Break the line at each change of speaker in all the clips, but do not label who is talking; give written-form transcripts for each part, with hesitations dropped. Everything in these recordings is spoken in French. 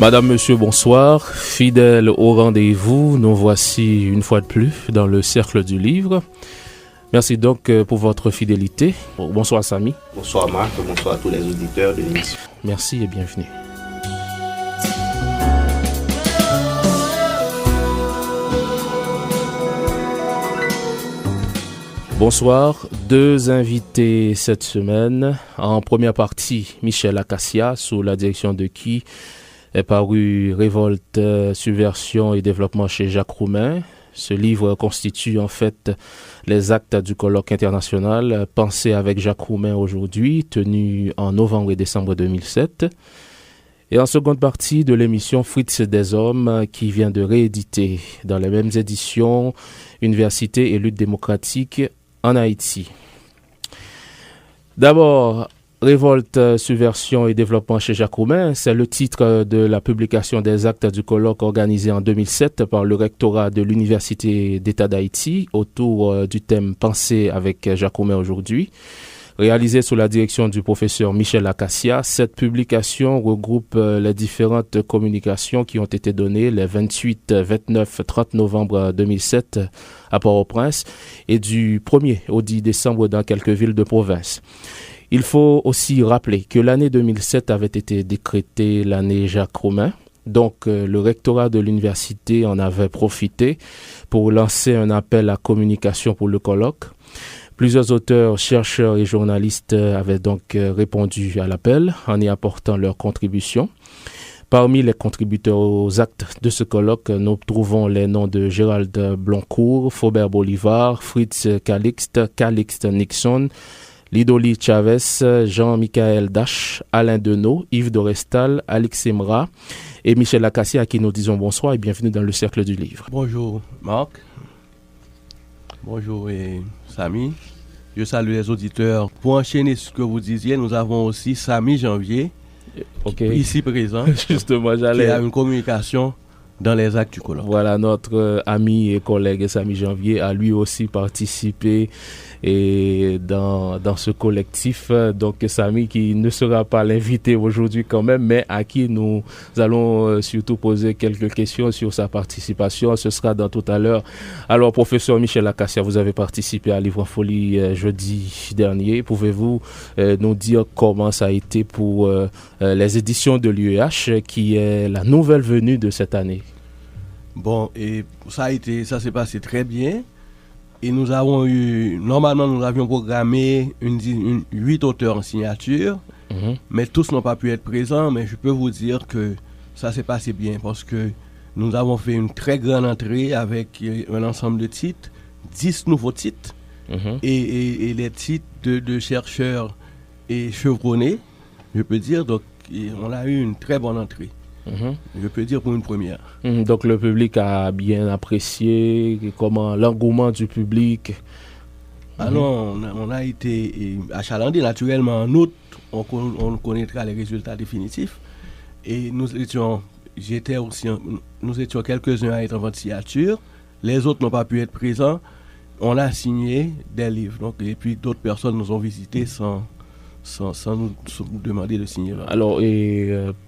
Madame, Monsieur, bonsoir. Fidèles au rendez-vous, nous voici une fois de plus dans le cercle du livre. Merci donc pour votre fidélité. Bonsoir Samy.
Bonsoir Marc, bonsoir à tous les auditeurs de l'émission.
Merci et bienvenue. Bonsoir, deux invités cette semaine. En première partie, Michel Acacia, sous la direction de qui est paru Révolte, Subversion et Développement chez Jacques Roumain. Ce livre constitue en fait les actes du colloque international Pensée avec Jacques Roumain aujourd'hui, tenu en novembre et décembre 2007. Et en seconde partie de l'émission Fritz des Hommes, qui vient de rééditer dans les mêmes éditions Université et lutte démocratique en Haïti. D'abord, Révolte, Subversion et Développement chez Jacques Roumain, c'est le titre de la publication des actes du colloque organisé en 2007 par le rectorat de l'Université d'État d'Haïti autour du thème Pensée avec Jacques Roumain aujourd'hui. Réalisé sous la direction du professeur Michel Acacia, cette publication regroupe les différentes communications qui ont été données les 28, 29, 30 novembre 2007 à Port-au-Prince et du 1er au 10 décembre dans quelques villes de province. Il faut aussi rappeler que l'année 2007 avait été décrétée l'année Jacques Roumain. Donc, le rectorat de l'université en avait profité pour lancer un appel à communication pour le colloque. Plusieurs auteurs, chercheurs et journalistes avaient donc répondu à l'appel en y apportant leur contribution. Parmi les contributeurs aux actes de ce colloque, nous trouvons les noms de Gérald Bloncourt, Faubert Bolivar, Fritz Calixte Nixon, Lidoli Chavez, Jean-Michael Dash, Alain Deneau, Yves Dorestal, Alix Emra et Michel Acacia à qui nous disons bonsoir et bienvenue dans le cercle du livre.
Bonjour Marc, bonjour Samy, je salue les auditeurs. Pour enchaîner ce que vous disiez, nous avons aussi Samy Janvier, ici présent,
justement,
qui a une communication dans les actes du colloque.
Voilà, notre ami et collègue Samy Janvier a lui aussi participé et dans ce collectif. Donc Samy qui ne sera pas l'invité aujourd'hui quand même, mais à qui nous allons surtout poser quelques questions sur sa participation. Ce sera dans tout à l'heure. Alors professeur Michel Acacia, vous avez participé à Livre en Folie jeudi dernier. Pouvez-vous nous dire comment ça a été pour les éditions de l'UEH qui est la nouvelle venue de cette année?
Bon, et ça s'est passé très bien. Et nous avions programmé 8 auteurs en signature, mais tous n'ont pas pu être présents, mais je peux vous dire que ça s'est passé bien parce que nous avons fait une très grande entrée avec un ensemble de titres, 10 nouveaux titres, et les titres de chercheurs et chevronnés, je peux dire, donc on a eu une très bonne entrée. Je peux dire pour une première.
Donc le public a bien apprécié, comment l'engouement du public.
Non, on a été achalandé naturellement. En août, on connaîtra les résultats définitifs. Et nous étions quelques-uns à être en votre signature. Les autres n'ont pas pu être présents. On a signé des livres. Donc, et puis d'autres personnes nous ont visités sans nous demander de signer.
Alors,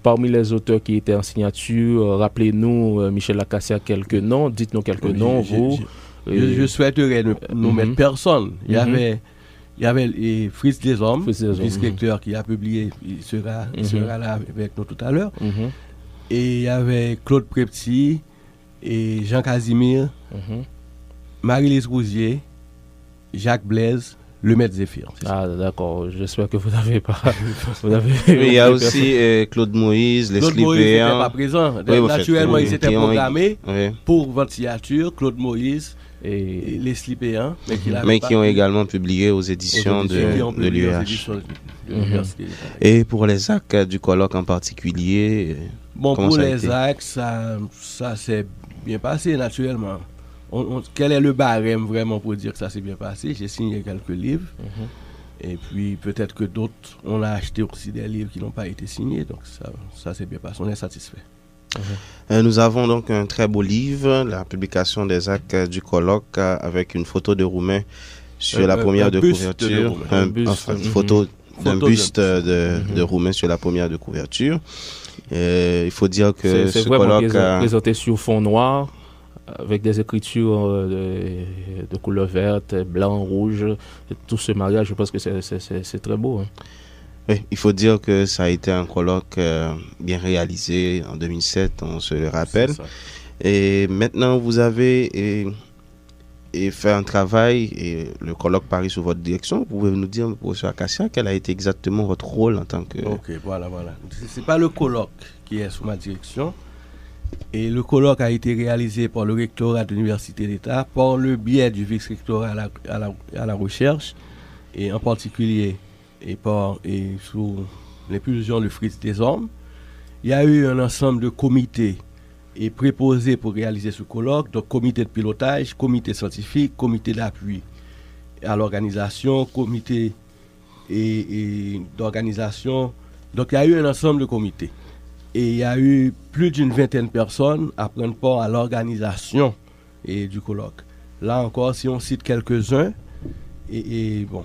parmi les auteurs qui étaient en signature, rappelez-nous, Michel Acacia, quelques noms. Dites-nous quelques noms, vous.
Je souhaiterais nous mettre personne. Il y avait Fritz des Hommes, vice-recteur qui a publié, il sera là avec nous tout à l'heure. Et il y avait Claude Prepti et Jean Casimir, Marie-Lise Rousier, Jacques Blaise, le maître Zéphyr.
Ah d'accord, j'espère que vous n'avez pas...
Il y a aussi Claude Moïse, les
Claude Moïse n'était pas présent. Naturellement, il s'était programmé pour votre signature, Claude Moïse et les Slipéens.
Mais qui ont également publié aux éditions de l'UEH. Et pour les actes du colloque en particulier,
pour les actes, ça s'est bien passé naturellement. Quel est le barème vraiment pour dire que ça s'est bien passé? J'ai signé quelques livres. Et puis peut-être que d'autres, on a acheté aussi des livres qui n'ont pas été signés. Donc ça s'est bien passé, on est satisfait.
Nous avons donc un très beau livre, la publication des actes du colloque avec une photo de Roumain sur la première de couverture. Une photo d'un buste de Roumain sur la première de couverture. Il faut dire que
c'est
ce
vraiment
colloque
présenté sur fond noir, avec des écritures de couleur verte, blanc, rouge. Tout ce mariage, je pense que c'est très beau. Hein.
Oui, il faut dire que ça a été un colloque bien réalisé en 2007, on se le rappelle. Et maintenant, vous avez fait un travail et le colloque parie sous votre direction. Vous pouvez nous dire, professeur Akassia, quel a été exactement votre rôle en tant que...
Ok, voilà. C'est pas le colloque qui est sous ma direction. Et le colloque a été réalisé par le rectorat de l'Université d'État par le biais du vice-rectorat à la recherche, et en particulier sous l'impulsion de Fritz Desormes. Il y a eu un ensemble de comités préposés pour réaliser ce colloque, donc comité de pilotage, comité scientifique, comité d'appui à l'organisation, comité d'organisation. Donc il y a eu un ensemble de comités. Et il y a eu plus d'une vingtaine de personnes à prendre part à l'organisation du colloque. Là encore, si on cite quelques-uns, bon,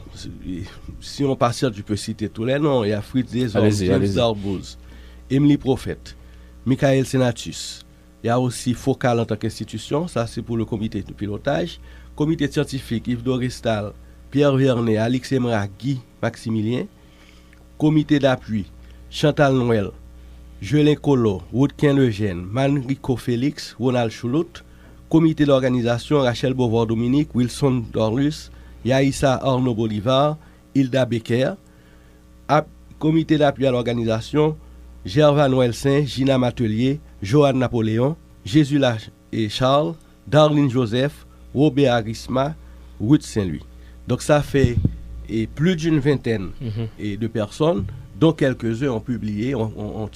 si on passe, tu peux citer tous les noms. Il y a Fritz Desormes, James Darboz, Emily Prophète, Michael Senatus. Il y a aussi Focal en tant qu'institution, ça c'est pour le comité de pilotage. Comité scientifique, Yves Doristal, Pierre Vernet, Alix Emra, Guy Maximilien. Comité d'appui, Chantal Noël, Jolin Colo, Woodkin Eugène, Manrico Félix, Ronald Choulout. Comité d'organisation, Rachel Beauvoir-Dominique, Wilson Dorlus, Yaïssa Arnaud Bolivar, Hilda Becker. Comité d'appui à l'organisation, Gervais Noël Saint, Gina Matelier, Joanne Napoléon, Jésus et Charles, Darlene Joseph, Robert Arisma, Ruth Saint-Louis. Donc ça fait plus d'une vingtaine de personnes, dont quelques-uns ont publié, ont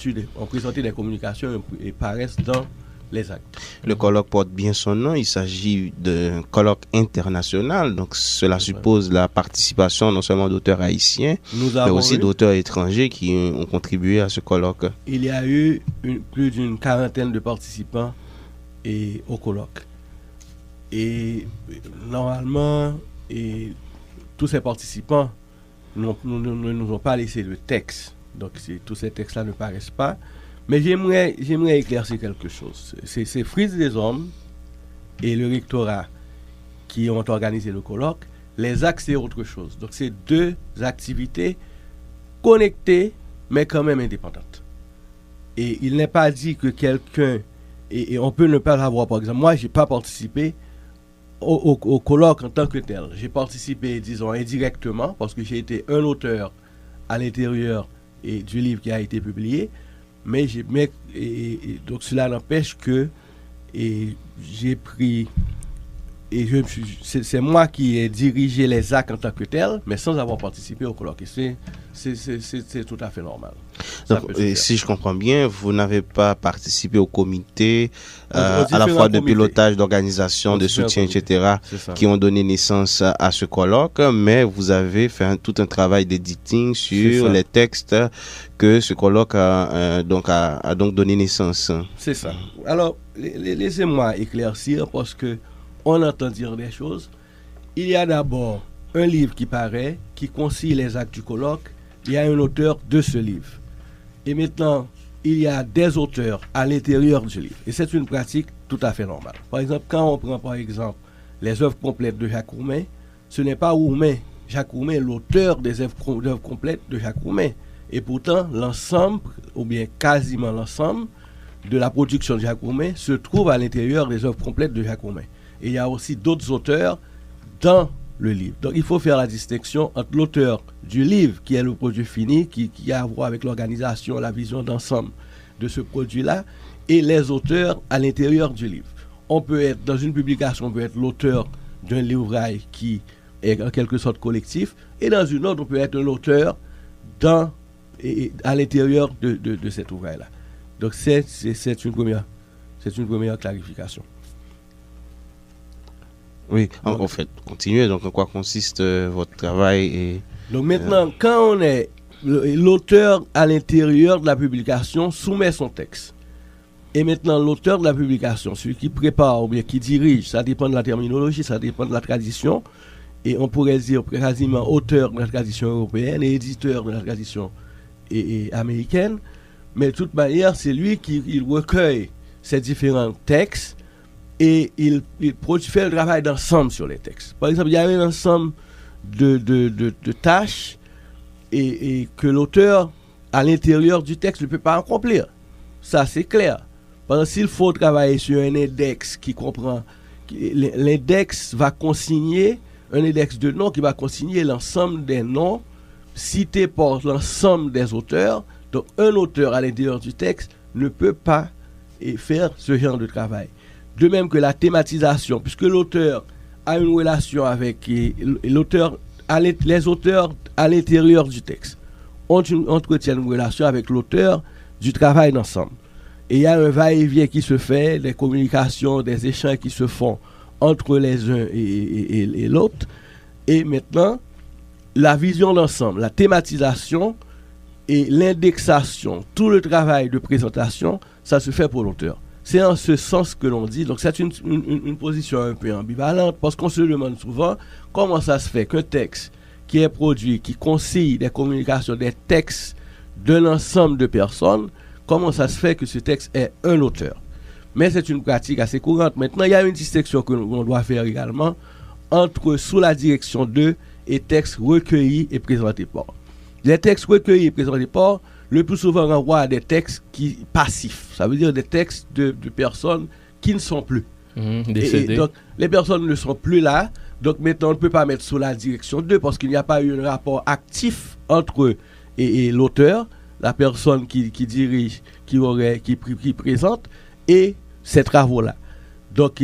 présenté des communications et paraissent dans les actes.
Le colloque porte bien son nom, il s'agit d'un colloque international, donc cela suppose la participation non seulement d'auteurs haïtiens, mais aussi d'auteurs étrangers qui ont contribué à ce colloque.
Il y a eu plus d'une quarantaine de participants au colloque. Et normalement, tous ces participants ne nous ont pas laissé le texte, donc tous ces textes-là ne paraissent pas. Mais j'aimerais éclaircir quelque chose. C'est Fritz Desormes et le rectorat qui ont organisé le colloque. Les actes, c'est autre chose. Donc, c'est deux activités connectées, mais quand même indépendantes. Et il n'est pas dit que quelqu'un... Et on peut ne pas l'avoir. Par exemple, moi, je n'ai pas participé au colloque en tant que tel. J'ai participé, disons, indirectement, parce que j'ai été un auteur à l'intérieur du livre qui a été publié. Mais donc cela n'empêche que j'ai pris c'est moi qui ai dirigé les actes en tant que tel, mais sans avoir participé au colloque. C'est tout à fait normal.
Donc, si je comprends bien, vous n'avez pas participé au comité à la fois de pilotage, d'organisation, de soutien, etc., qui ont donné naissance à ce colloque, mais vous avez fait tout un travail d'éditing sur les textes que ce colloque a donc donné naissance. C'est ça.
Alors, laissez-moi éclaircir parce que on entend dire des choses. Il y a d'abord un livre qui paraît, qui concilie les actes du colloque. Il y a un auteur de ce livre. Et maintenant, il y a des auteurs à l'intérieur du livre. Et c'est une pratique tout à fait normale. Par exemple, quand on prend par exemple les œuvres complètes de Jacques Roumain, ce n'est pas Jacques Roumain l'auteur des œuvres complètes de Jacques Roumain. Et pourtant, l'ensemble, ou bien quasiment l'ensemble, de la production de Jacques Roumain se trouve à l'intérieur des œuvres complètes de Jacques Roumain. Et il y a aussi d'autres auteurs dans le livre. Donc il faut faire la distinction entre l'auteur du livre, qui est le produit fini, qui a à voir avec l'organisation, la vision d'ensemble de ce produit-là, et les auteurs à l'intérieur du livre. On peut être, dans une publication, on peut être l'auteur d'un livrail qui est en quelque sorte collectif, et dans une autre, on peut être un auteur à l'intérieur de cet ouvrage-là. Donc c'est une première clarification.
Oui, en fait, continuez. Donc, en quoi consiste votre travail
Donc, maintenant, quand on est... L'auteur à l'intérieur de la publication soumet son texte. Et maintenant, l'auteur de la publication, celui qui prépare ou bien qui dirige, ça dépend de la terminologie, ça dépend de la tradition. Et on pourrait dire quasiment auteur de la tradition européenne et éditeur de la tradition américaine. mais de toute manière, c'est lui qui recueille ces différents textes et il fait le travail d'ensemble sur les textes. Par exemple, il y a un ensemble de tâches et que l'auteur, à l'intérieur du texte, ne peut pas accomplir. Ça, c'est clair. Par exemple, s'il faut travailler sur un index qui comprend, l'index va consigner, un index de noms qui va consigner l'ensemble des noms cités par l'ensemble des auteurs. Donc, un auteur à l'intérieur du texte ne peut pas faire ce genre de travail. De même que la thématisation, puisque l'auteur a une relation avec l'auteur, les auteurs à l'intérieur du texte entretiennent une relation avec l'auteur du travail d'ensemble. Et il y a un va-et-vient qui se fait, des communications, des échanges qui se font entre les uns et l'autre. Et maintenant, la vision d'ensemble, la thématisation et l'indexation, tout le travail de présentation, ça se fait pour l'auteur. C'est en ce sens que l'on dit. Donc c'est une position un peu ambivalente parce qu'on se demande souvent comment ça se fait qu'un texte qui est produit, qui consigne des communications, des textes d'un ensemble de personnes, comment ça se fait que ce texte est un auteur. Mais c'est une pratique assez courante. Maintenant, il y a une distinction que l'on doit faire également entre sous la direction de et textes recueillis et présentés par. Les textes recueillis et présentés par, le plus souvent renvoient à des textes passifs. Ça veut dire des textes de personnes qui ne sont plus.
Décédées.
Et donc, les personnes ne sont plus là. Donc, maintenant, on ne peut pas mettre sous la direction d'eux parce qu'il n'y a pas eu un rapport actif entre eux et l'auteur, la personne qui dirige, qui présente, et ces travaux-là. Donc,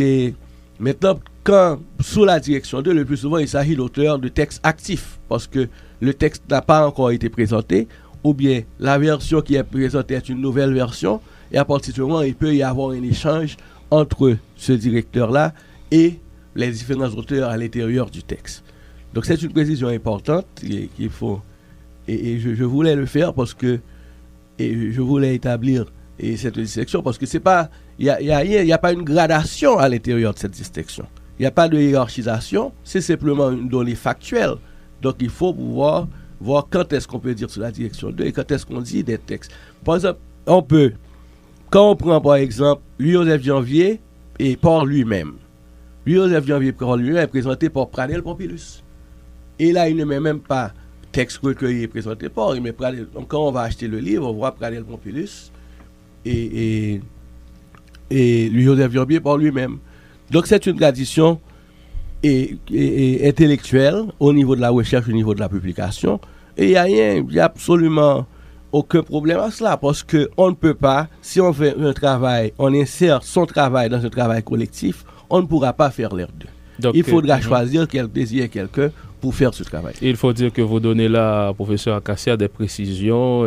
maintenant, quand sous la direction d'eux, le plus souvent, il s'agit d'auteurs de textes actifs parce que le texte n'a pas encore été présenté, ou bien la version qui est présentée est une nouvelle version, et à partir du moment, il peut y avoir un échange entre ce directeur-là et les différents auteurs à l'intérieur du texte. Donc c'est une précision importante qu'il faut, et je voulais le faire parce que, et je voulais établir cette distinction parce que c'est pas, il y a pas une gradation à l'intérieur de cette distinction. Il n'y a pas de hiérarchisation, c'est simplement une donnée factuelle. Donc il faut pouvoir voir quand est-ce qu'on peut dire sur la direction 2 et quand est-ce qu'on dit des textes. Par exemple, quand on prend par exemple Louis-Joseph Janvier et par lui-même. Louis-Joseph Janvier par lui-même est présenté par Pradel Pompilus. Et là, il ne met même pas texte recueilli et présenté par, il met Pradel. Donc quand on va acheter le livre, on voit Pradel Pompilus et Louis-Joseph Janvier par lui-même. Donc c'est une tradition et intellectuelle au niveau de la recherche, au niveau de la publication. Et il n'y a absolument aucun problème à cela parce qu'on ne peut pas, si on fait un travail, on insère son travail dans un travail collectif, on ne pourra pas faire les deux. Donc, il faudra choisir quelqu'un pour faire ce travail.
Il faut dire que vous donnez là, professeur Acacia, des précisions en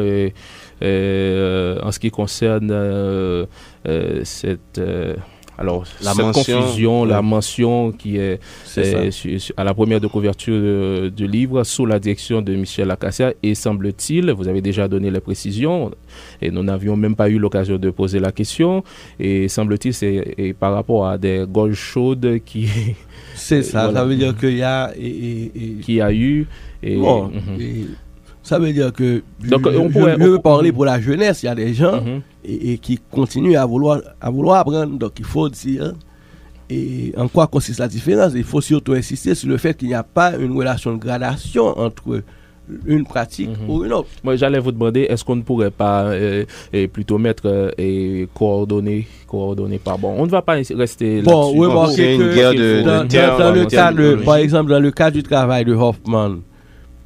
ce qui concerne cette... Alors, la confusion, la mention qui est à la première de couverture du livre sous la direction de Michel Acacia et semble-t-il, vous avez déjà donné les précisions et nous n'avions même pas eu l'occasion de poser la question et semble-t-il c'est par rapport à des gorges chaudes qui...
C'est ça, voilà. Ça veut dire qu'il y a...
Qui a eu...
Bon, ça veut dire que donc, je veux parler pour la jeunesse, il y a des gens et qui continuent à vouloir apprendre. Donc il faut dire et en quoi consiste la différence. Il faut surtout insister sur le fait qu'il n'y a pas une relation de gradation entre une pratique ou une autre.
Moi, j'allais vous demander, est-ce qu'on ne pourrait pas plutôt mettre coordonner par bon. On ne va pas rester
là-dessus. Remarquez que dans le cas par exemple, dans le cas du travail de Hoffman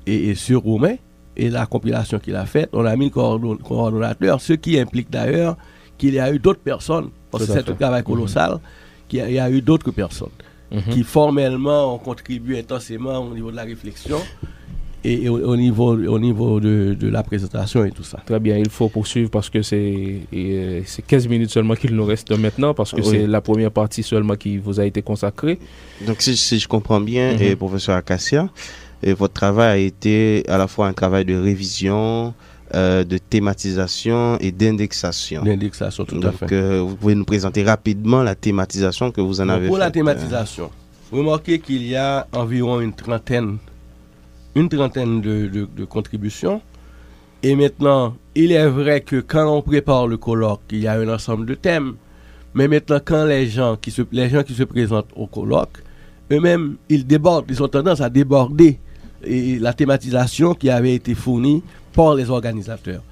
et sur Roumain, et la compilation qu'il a faite, on a mis le coordonnateur, ce qui implique d'ailleurs qu'il y a eu d'autres personnes, parce que c'est un travail colossal, qu'il y a eu d'autres personnes qui formellement ont contribué intensément au niveau de la réflexion et au niveau de la présentation et tout ça.
Très bien, il faut poursuivre parce que c'est 15 minutes seulement qu'il nous reste maintenant, parce que c'est la première partie seulement qui vous a été consacrée.
Donc si je comprends bien, professeur Acacia, et votre travail a été à la fois un travail de révision, de thématisation et d'indexation.
D'indexation, tout à fait.
Donc, vous pouvez nous présenter rapidement la thématisation que vous en avez faite.
Pour la thématisation, remarquez qu'il y a environ une trentaine de contributions. Et maintenant, il est vrai que quand on prépare le colloque, il y a un ensemble de thèmes. Mais maintenant, quand les gens qui se présentent au colloque, eux-mêmes, ils débordent, ils ont tendance à déborder la thématisation qui avait été fournie par les organisateurs.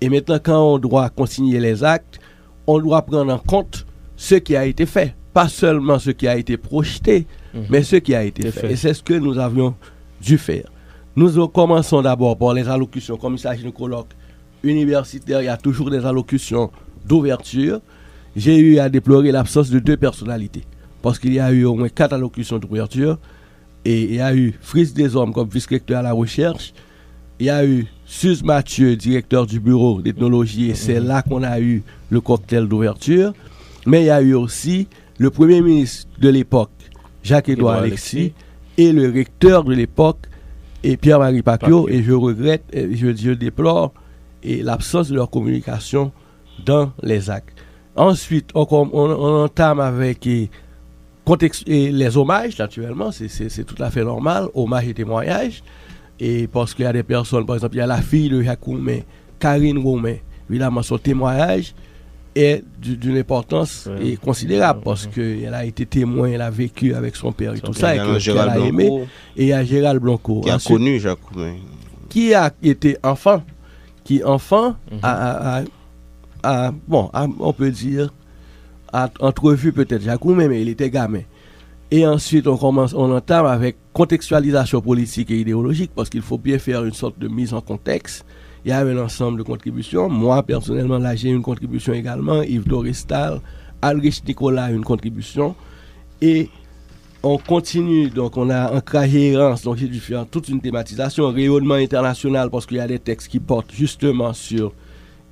Et maintenant, quand on doit consigner les actes, on doit prendre en compte ce qui a été fait. Pas seulement ce qui a été projeté, mais ce qui a été fait. Et c'est ce que nous avions dû faire. Nous commençons d'abord par les allocutions. Comme il s'agit de colloque universitaire, il y a toujours des allocutions d'ouverture. J'ai eu à déplorer l'absence de 2 personnalités. Parce qu'il y a eu au moins 4 allocutions d'ouverture. Et il y a eu Fritz Deshommes comme vice-recteur à la recherche. Il y a eu Suze Mathieu, directeur du bureau d'ethnologie. Et c'est là qu'on a eu le cocktail d'ouverture. Mais il y a eu aussi le premier ministre de l'époque, Jacques-Édouard Alexis, et le recteur de l'époque, et Pierre-Marie Papiot. Et je regrette, je déplore l'absence de leur communication dans les actes. Ensuite, on entame avec les hommages, naturellement, c'est tout à fait normal, hommages et témoignages. Et parce qu'il y a des personnes, par exemple, il y a la fille de Jacques Roumain, Karine Roumain, évidemment, son témoignage est d'une importance considérable parce qu'elle a été témoin, elle a vécu avec son père et tout ça, et qu'elle a aimé. Et il y a Gérald Blanco.
Qui a connu Jacques Roumain.
Qui a été enfant, on peut dire, a entrevu peut-être Jacques Roumain, mais il était gamin. Et ensuite, on entame avec contextualisation politique et idéologique, parce qu'il faut bien faire une sorte de mise en contexte. Il y a un ensemble de contributions. Moi, personnellement, là, j'ai une contribution également. Yves Doristal, Alrich Nicolas, une contribution. Et on continue, donc on a ancrage et errance, donc j'ai dû faire toute une thématisation, rayonnement international, parce qu'il y a des textes qui portent justement sur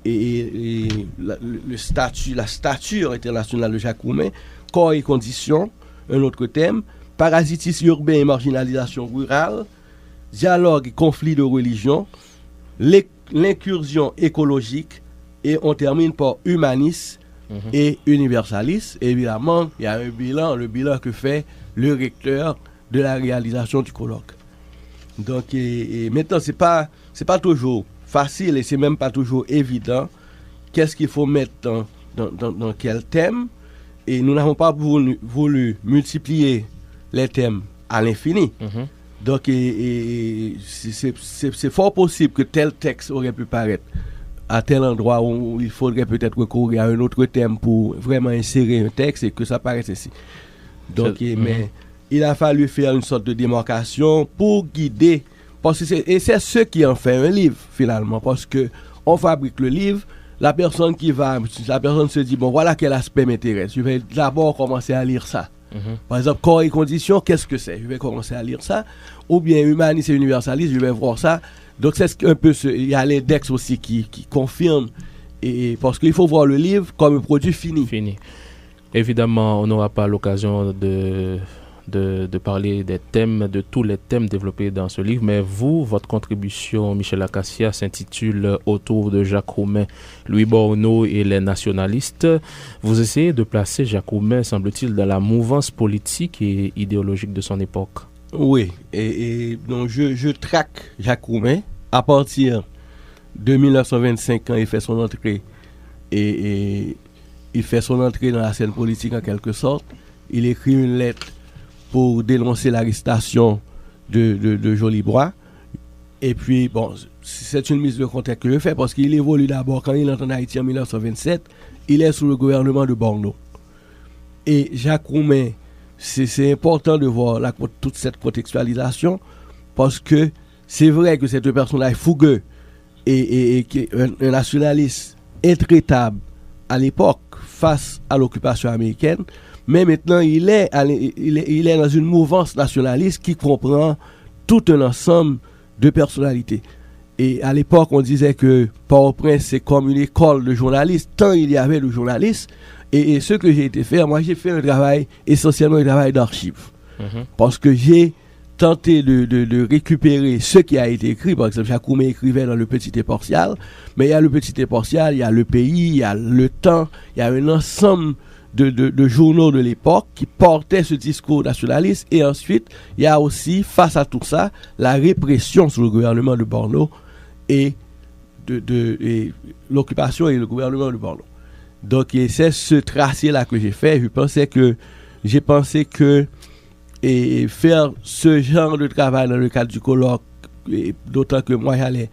le statut, la stature internationale de Jacques Roumain, corps et conditions, un autre thème, parasitisme urbain et marginalisation rurale, dialogue et conflit de religion, l'incursion écologique, et on termine par humanisme et universaliste. Et évidemment, il y a un bilan, le bilan que fait le recteur de la réalisation du colloque. Donc, maintenant, c'est pas toujours facile et c'est même pas toujours évident qu'est-ce qu'il faut mettre dans quel thème. Et nous n'avons pas voulu multiplier les thèmes à l'infini. Donc, c'est fort possible que tel texte aurait pu paraître à tel endroit où il faudrait peut-être recourir à un autre thème pour vraiment insérer un texte et que ça paraisse ici. Donc, mais il a fallu faire une sorte de démarcation pour guider. Et c'est ce qui en fait un livre, finalement, parce que on fabrique le livre. La personne se dit, bon, voilà quel aspect m'intéresse. Je vais d'abord commencer à lire ça. Par exemple, corps et conditions, qu'est-ce que c'est? Je vais commencer à lire ça. Ou bien humaniste et universaliste, je vais voir ça. Donc, c'est un peu il y a l'index aussi qui confirme. Et parce qu'il faut voir le livre comme un produit fini.
Évidemment, on n'aura pas l'occasion de parler des thèmes, de tous les thèmes développés dans ce livre, mais vous, votre contribution, Michel Acacia, s'intitule Autour de Jacques Roumain, Louis Borneau et les nationalistes. Vous essayez de placer Jacques Roumain, semble-t-il, dans la mouvance politique et idéologique de son époque.
Oui, et donc je traque Jacques Roumain à partir de 1925 quand il fait son entrée, et il fait son entrée dans la scène politique en quelque sorte. Il écrit une lettre pour dénoncer l'arrestation de Jolibois. Et puis, bon, c'est une mise de contexte que je fais parce qu'il évolue d'abord, quand il entre en Haïti en 1927, il est sous le gouvernement de Borneau. Et Jacques Roumain, c'est important de voir toute cette contextualisation parce que c'est vrai que c'est un personnage fougueux et un nationaliste intraitable à l'époque face à l'occupation américaine. Mais maintenant, il est dans une mouvance nationaliste qui comprend tout un ensemble de personnalités. Et à l'époque, on disait que Port-au-Prince, c'est comme une école de journalistes, tant il y avait de journalistes. Et ce que j'ai été faire, moi, j'ai fait un travail, essentiellement un travail d'archives. Parce que j'ai tenté de récupérer ce qui a été écrit. Par exemple, Jacques Roumain écrivait dans Le Petit et Partial, mais il y a Le Petit et Partial, il y a Le Pays, il y a Le Temps, il y a un ensemble de journaux de l'époque qui portaient ce discours nationaliste. Et ensuite, il y a aussi, face à tout ça, la répression sous le gouvernement de Borneau et de l'occupation et le gouvernement de Bordeaux. Donc, c'est ce tracé-là que j'ai fait. J'ai pensé que faire ce genre de travail dans le cadre du colloque, d'autant que moi j'allais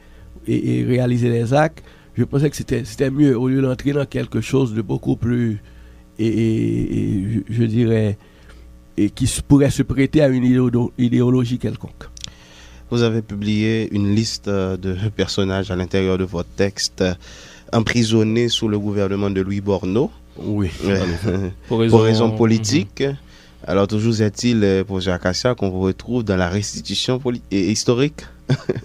réaliser les actes, je pensais que c'était mieux au lieu d'entrer dans quelque chose de beaucoup plus, je dirais, qui pourrait se prêter à une idéologie quelconque.
Vous avez publié une liste de personnages à l'intérieur de votre texte emprisonnés sous le gouvernement de Louis Borneau.
Oui.
Pour raison politique. Alors, toujours est-il, professeur Acacia, qu'on vous retrouve dans la restitution historique?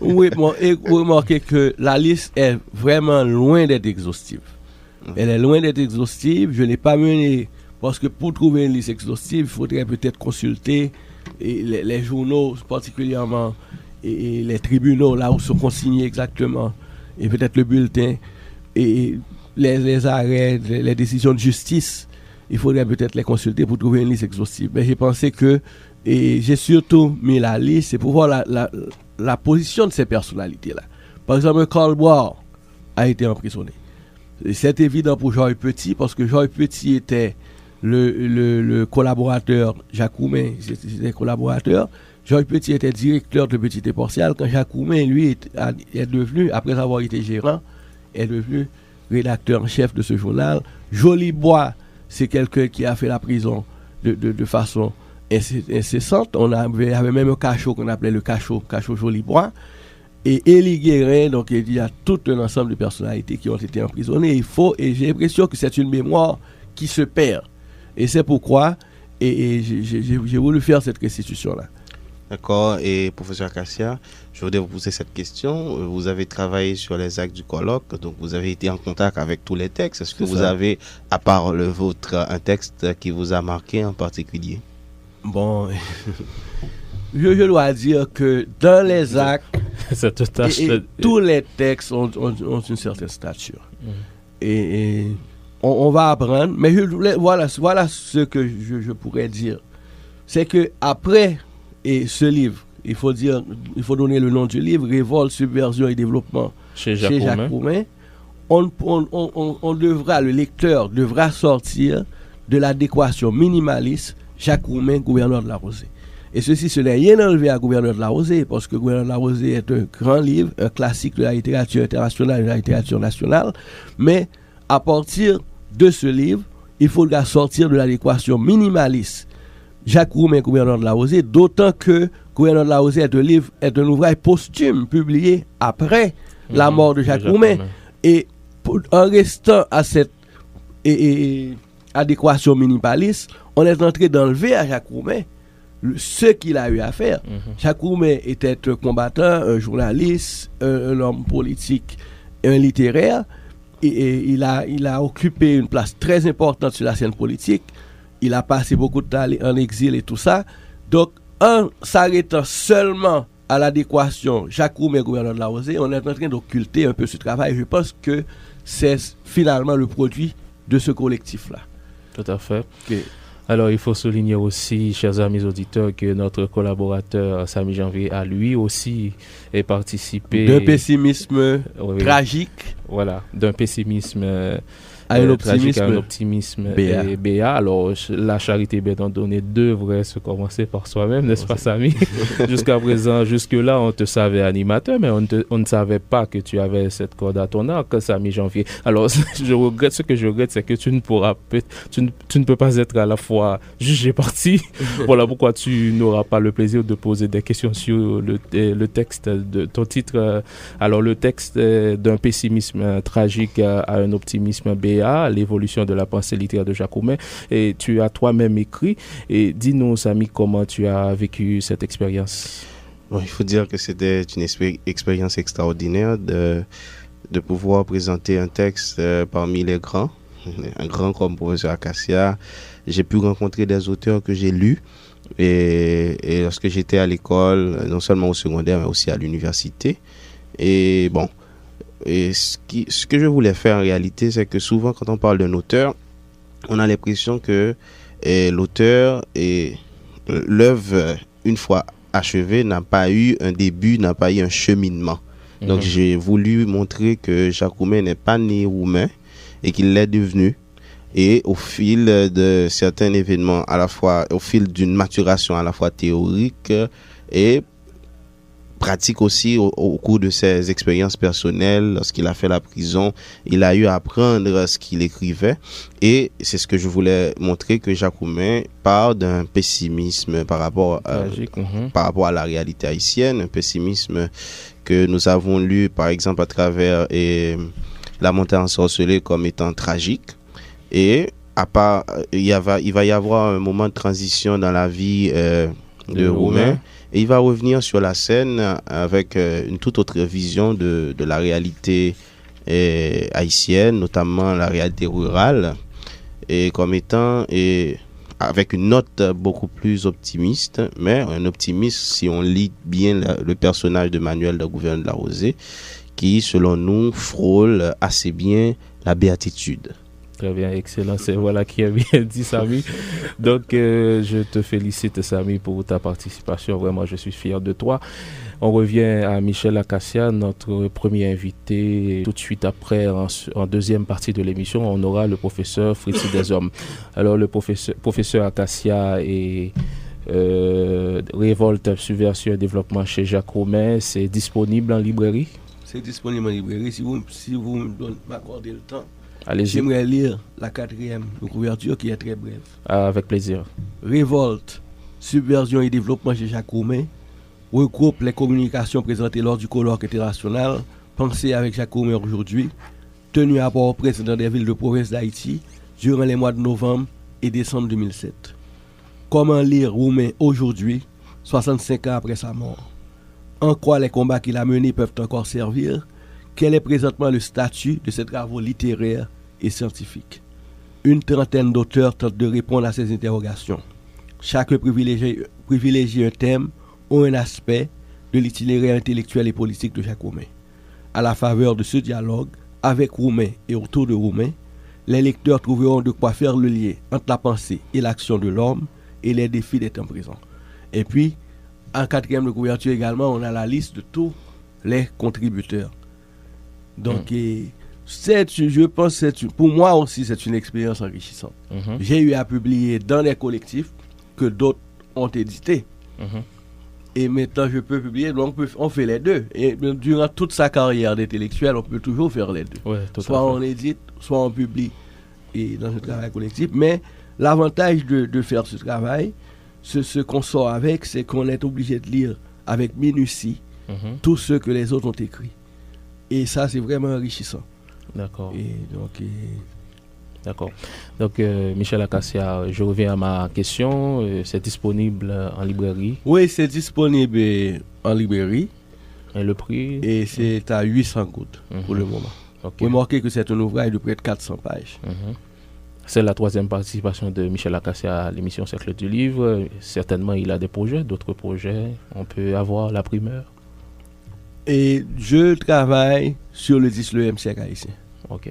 Oui, bon, et vous remarquez que la liste est vraiment loin d'être exhaustive. Elle est loin d'être exhaustive. Je n'ai pas mené, parce que pour trouver une liste exhaustive, il faudrait peut-être consulter les journaux, particulièrement, et les tribunaux, là où sont consignés exactement, et peut-être le bulletin, et les arrêts, les décisions de justice. Il faudrait peut-être les consulter pour trouver une liste exhaustive. Mais j'ai pensé que, et j'ai surtout mis la liste, c'est pour voir la position de ces personnalités-là. Par exemple, Karl Bohr a été emprisonné. Et c'est évident pour Georges Petit, parce que Georges Petit était le collaborateur Jacques Roumain, c'était collaborateur. Georges Petit était directeur de Petit et Portial, quand Jacques Roumain, lui, est devenu, après avoir été gérant, est devenu rédacteur en chef de ce journal. Jolibois, c'est quelqu'un qui a fait la prison de façon incessante. On avait même un cachot qu'on appelait le cachot Jolibois. Et Élie Guérin, donc il y a tout un ensemble de personnalités qui ont été emprisonnées. Et j'ai l'impression que c'est une mémoire qui se perd. Et c'est pourquoi j'ai voulu faire cette restitution-là.
D'accord. Et professeur Acacia, je voudrais vous poser cette question. Vous avez travaillé sur les actes du colloque, donc vous avez été en contact avec tous les textes. Est-ce que vous avez, à part le vôtre, un texte qui vous a marqué en particulier?
Bon, je dois dire que dans les actes, tous les textes ont une certaine stature. Et on va apprendre. Mais voilà ce que je pourrais dire. C'est que après ce livre, il faut donner le nom du livre, Révolte, Subversion et Développement chez Jacques Roumain. Le lecteur devra sortir de l'adéquation minimaliste Jacques Roumain, gouverneur de la Rosée. Et ce n'est rien enlevé à Gouverneur de la Rosée, parce que Gouverneur de la Rosée est un grand livre, un classique de la littérature internationale et de la littérature nationale. Mais à partir de ce livre, il faudra sortir de l'adéquation minimaliste Jacques Roumain, Gouverneur de la Rosée, d'autant que Gouverneur de la Rosée est un ouvrage posthume publié après la mort de Jacques Roumain. Et en restant à cette adéquation minimaliste, on est entré d'enlever à Jacques Roumain ce qu'il a eu à faire. Jacques Roumain était un combattant, un journaliste, un homme politique, un littéraire. Et il a occupé une place très importante sur la scène politique. Il a passé beaucoup de temps en exil et tout ça. Donc, en s'arrêtant seulement à l'adéquation Jacques Roumain, gouverneur de la Rosée, on est en train d'occulter un peu ce travail. Je pense que c'est finalement le produit de ce collectif-là.
Tout à fait.
Okay.
Alors, il faut souligner aussi, chers amis auditeurs, que notre collaborateur Samy Janvier a lui aussi participé...
D'un pessimisme tragique.
Voilà, d'un pessimisme
à un
optimisme béat. Alors, la charité bien donnée devrait se commencer par soi-même, n'est-ce pas, Samy? Jusqu'à présent, jusque-là, on te savait animateur, mais on ne savait pas que tu avais cette corde à ton arc, Samy Janvier. Alors, ce que je regrette, c'est que tu ne peux pas être à la fois juge et parti. Voilà pourquoi tu n'auras pas le plaisir de poser des questions sur le texte de ton titre. Alors, le texte d'un pessimisme tragique à un optimisme béat, l'évolution de la pensée littéraire de Jacques Roumain, et tu as toi-même écrit. Et dis-nous, Samy, comment tu as vécu cette expérience?
Bon, il faut dire que c'était une expérience extraordinaire de pouvoir présenter un texte parmi les grands, un grand comme professeur Acacia. J'ai pu rencontrer des auteurs que j'ai lus et lorsque j'étais à l'école, non seulement au secondaire mais aussi à l'université. Et bon, et ce que je voulais faire en réalité, c'est que souvent quand on parle d'un auteur, on a l'impression que l'auteur et l'œuvre, une fois achevée, n'a pas eu un début, n'a pas eu un cheminement. Donc j'ai voulu montrer que Jacques Roumain n'est pas né roumain et qu'il l'est devenu. Et au fil de certains événements, à la fois au fil d'une maturation à la fois théorique et pratique aussi au cours de ses expériences personnelles, lorsqu'il a fait la prison, il a eu à apprendre ce qu'il écrivait. Et c'est ce que je voulais montrer, que Jacques Roumain part d'un pessimisme par rapport à la réalité haïtienne, un pessimisme que nous avons lu par exemple à travers La Montagne ensorcelée comme étant tragique. Et il va y avoir un moment de transition dans la vie de Roumain, et il va revenir sur la scène avec une toute autre vision de la réalité haïtienne, notamment la réalité rurale, et comme étant avec une note beaucoup plus optimiste, mais un optimisme si on lit bien le personnage de Manuel de Gouverne de la Rosée, qui selon nous frôle assez bien la béatitude.
Très bien, excellent. C'est voilà qui a bien dit, Samy. Donc, je te félicite, Samy, pour ta participation. Vraiment, je suis fier de toi. On revient à Michel Acacia, notre premier invité. Tout de suite après, en deuxième partie de l'émission, on aura le professeur Fritz Deshommes. Alors, le professeur Acacia et Révolte, Subversion et Développement chez Jacques Roumain, c'est disponible en librairie?
C'est disponible en librairie. Si vous m'accordez le temps.
Allez-y.
J'aimerais lire la 4e couverture qui est très brève.
Avec plaisir.
Révolte, Subversion et Développement chez Jacques Roumain regroupe les communications présentées lors du colloque international Pensez avec Jacques Roumain aujourd'hui, tenu à Port-au-Prince dans des villes de province d'Haïti durant les mois de novembre et décembre 2007. Comment lire Roumain aujourd'hui, 65 ans après sa mort? En quoi les combats qu'il a menés peuvent encore servir? Quel est présentement le statut de ses travaux littéraires et scientifiques? Une trentaine d'auteurs tentent de répondre à ces interrogations. Chaque privilégie un thème ou un aspect de l'itinéraire intellectuel et politique de Jacques Roumain. À la faveur de ce dialogue, avec Roumain et autour de Roumain, les lecteurs trouveront de quoi faire le lien entre la pensée et l'action de l'homme et les défis des temps présents. Et puis, en 4e de couverture également, on a la liste de tous les contributeurs. Donc, je pense que pour moi aussi, c'est une expérience enrichissante. J'ai eu à publier dans des collectifs que d'autres ont édité. Et maintenant, je peux publier, donc on fait les deux. Et durant toute sa carrière d'intellectuel, on peut toujours faire les deux.
Ouais,
soit on édite, soit on publie dans un travail collectif. Mais l'avantage de faire ce travail, ce qu'on sort avec, c'est qu'on est obligé de lire avec minutie tout ce que les autres ont écrit. Et ça, c'est vraiment enrichissant.
D'accord.
D'accord.
Donc, Michel Acacia, je reviens à ma question. C'est disponible en librairie?
Oui, c'est disponible en librairie.
Et le prix?
Et c'est à 800 gouttes pour le moment. Okay. Remarquez que c'est un ouvrage de près de 400 pages.
C'est la 3e participation de Michel Acacia à l'émission Cercle du Livre. Certainement, il a des projets, d'autres projets. On peut avoir la primeur.
Et je travaille sur le 19e siècle haïtien.
Ok.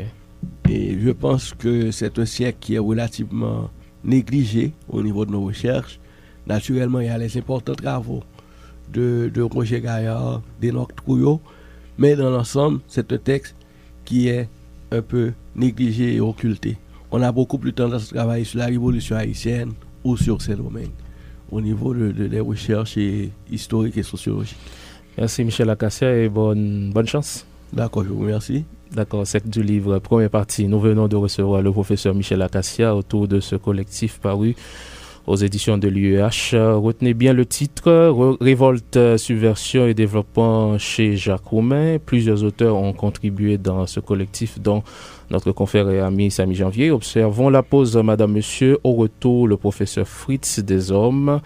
Et je pense que c'est un siècle qui est relativement négligé au niveau de nos recherches. Naturellement, il y a les importants travaux de Roger Gaillard, d'Enoch Trouillot, mais dans l'ensemble, c'est un texte qui est un peu négligé et occulté. On a beaucoup plus tendance à travailler sur la révolution haïtienne ou sur ces domaines, au niveau des recherches historiques et sociologiques.
Merci Michel Acacia et bonne chance.
D'accord, je vous remercie.
D'accord, c'est du livre, première partie. Nous venons de recevoir le professeur Michel Acacia autour de ce collectif paru aux éditions de l'UEH. Retenez bien le titre, Révolte, Subversion et Développement chez Jacques Roumain. Plusieurs auteurs ont contribué dans ce collectif, dont notre confrère et ami Samy Janvier. Observons la pause, madame, monsieur. Au retour, le professeur Fritz Deshommes.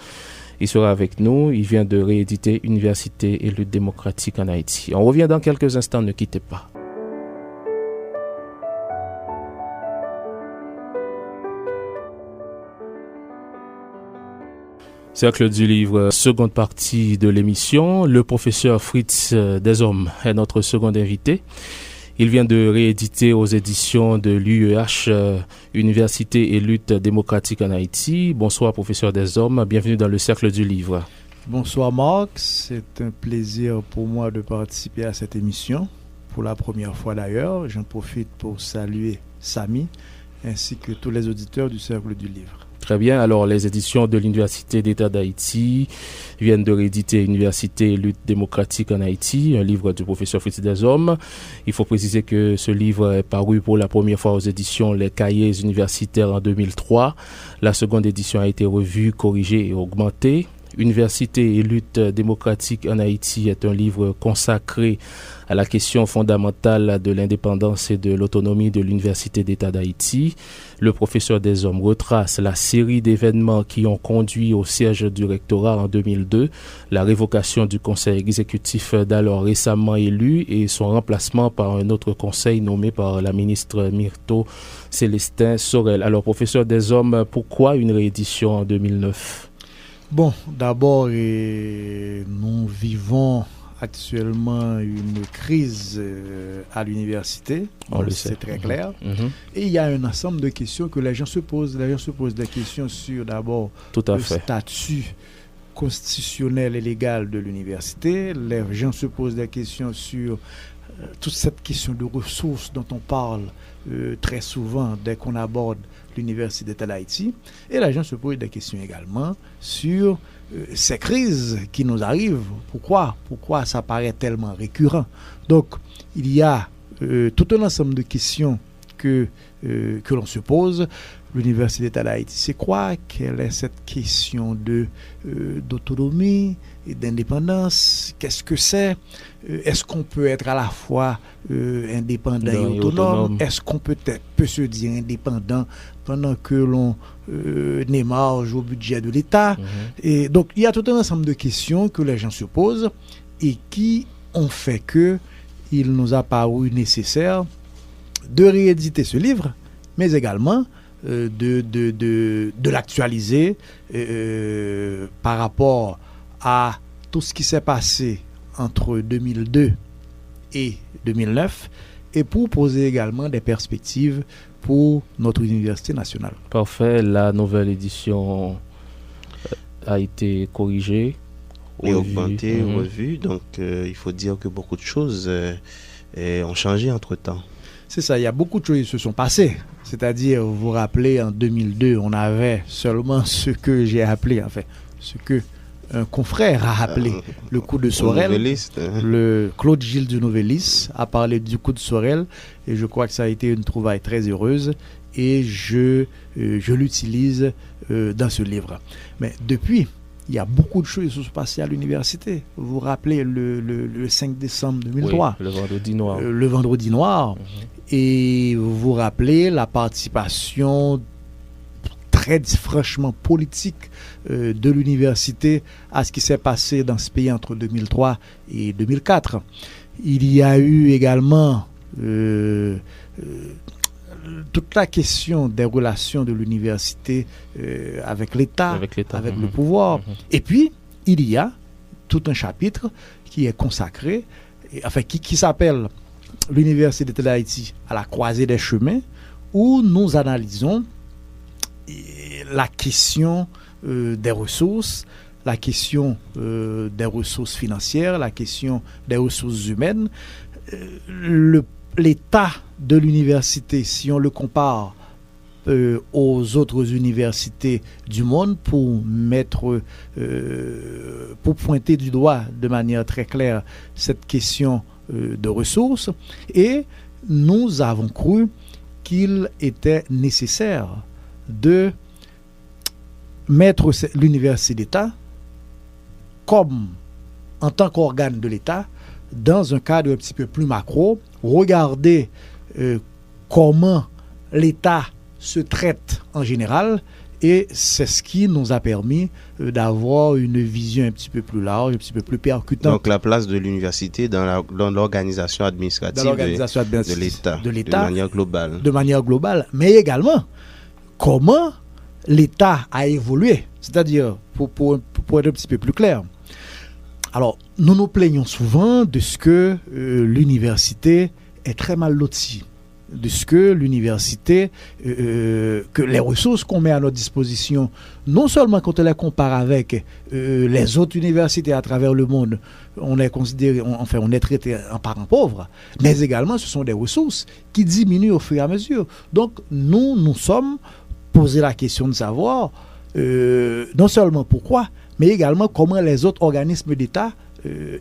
Il sera avec nous. Il vient de rééditer Université et lutte démocratique en Haïti. On revient dans quelques instants, ne quittez pas. Cercle du livre, seconde partie de l'émission. Le professeur Fritz Deshommes est notre second invité. Il vient de rééditer aux éditions de l'UEH Université et lutte démocratique en Haïti. Bonsoir professeur Deshommes, bienvenue dans le Cercle du livre.
Bonsoir Marc, c'est un plaisir pour moi de participer à cette émission, pour la première fois d'ailleurs. J'en profite pour saluer Samy ainsi que tous les auditeurs du Cercle du Livre.
Très bien. Alors, les éditions de l'Université d'État d'Haïti viennent de rééditer Université et lutte démocratique en Haïti, un livre du professeur Fritz Deshommes. Il faut préciser que ce livre est paru pour la première fois aux éditions Les Cahiers universitaires en 2003. La seconde édition a été revue, corrigée et augmentée. Université et lutte démocratique en Haïti est un livre consacré à la question fondamentale de l'indépendance et de l'autonomie de l'Université d'État d'Haïti. Le professeur Deshommes retrace la série d'événements qui ont conduit au siège du rectorat en 2002, la révocation du conseil exécutif d'alors récemment élu et son remplacement par un autre conseil nommé par la ministre Myrto Célestin Sorel. Alors, professeur Deshommes, pourquoi une réédition en 2009 ?
Bon, d'abord, nous vivons actuellement une crise à l'université. C'est très clair. Et il y a un ensemble de questions que les gens se posent. Les gens se posent des questions sur d'abord le statut constitutionnel et légal de l'université. Les gens se posent des questions sur toute cette question de ressources dont on parle très souvent dès qu'on aborde l'Université d'État d'Haïti. Et les gens se posent des questions également sur ces crises qui nous arrivent. Pourquoi ça paraît tellement récurrent? Donc, il y a tout un ensemble de questions que l'on se pose. L'Université d'État d'Haïti, c'est quoi? Quelle est cette question d'autonomie et d'indépendance? Qu'est-ce que c'est? Est-ce qu'on peut être à la fois indépendant et autonome? Est-ce qu'on peut se dire indépendant pendant que l'on émarge au budget de l'État? Et donc, il y a tout un ensemble de questions que les gens se posent et qui ont fait qu'il nous a paru nécessaire de rééditer ce livre, mais également de l'actualiser par rapport à tout ce qui s'est passé entre 2002 et 2009 et pour poser également des perspectives pour notre université nationale.
Parfait, la nouvelle édition a été corrigée
et augmentée, revue, donc il faut dire que beaucoup de choses ont changé entre-temps.
C'est ça, il y a beaucoup de choses qui se sont passées. C'est-à-dire, vous vous rappelez, en 2002, on avait seulement ce que j'ai appelé, ce que un confrère a appelé le coup de Sorel. Le Claude Gilles du Novellis a parlé du coup de Sorel et je crois que ça a été une trouvaille très heureuse et je l'utilise dans ce livre. Mais depuis, il y a beaucoup de choses qui se sont passées à l'université. Vous vous rappelez le 5 décembre 2003.
Oui, le vendredi noir.
Le vendredi noir. Et vous vous rappelez la participation très franchement politique de l'université à ce qui s'est passé dans ce pays entre 2003 et 2004. Il y a eu également toute la question des relations de l'université avec l'État, avec le pouvoir. Et puis, il y a tout un chapitre qui est consacré, qui s'appelle l'Université d'État d'Haïti à la croisée des chemins, où nous analysons la question des ressources, la question des ressources financières, la question des ressources humaines, l'état de l'université, si on le compare aux autres universités du monde, pour pointer du doigt de manière très claire cette question de ressources. Et nous avons cru qu'il était nécessaire de mettre l'université d'État comme en tant qu'organe de l'État dans un cadre un petit peu plus macro, regarder comment l'État se traite en général, et c'est ce qui nous a permis d'avoir une vision un petit peu plus large, un petit peu plus percutante.
Donc la place de l'université dans l'organisation administrative de l'État, de manière globale.
De manière globale, mais également comment l'État a évolué, c'est-à-dire, pour être un petit peu plus clair. Alors, nous nous plaignons souvent de ce que l'université est très mal lotie de ce que l'université, que les ressources qu'on met à notre disposition, non seulement quand on les compare avec les autres universités à travers le monde, on est considéré, on est traité en parent pauvre, mais également ce sont des ressources qui diminuent au fur et à mesure. Donc nous sommes posé la question de savoir non seulement pourquoi, mais également comment les autres organismes d'État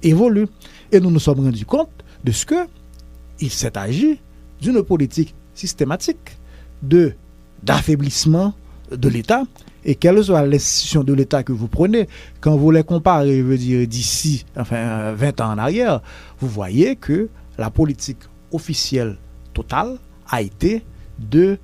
évoluent. Et nous nous sommes rendus compte de ce que il s'est agi d'une politique systématique d'affaiblissement de l'État. Et quelle soit l'institution de l'État que vous prenez, quand vous les comparez, je veux dire, d'ici 20 ans en arrière, vous voyez que la politique officielle totale a été de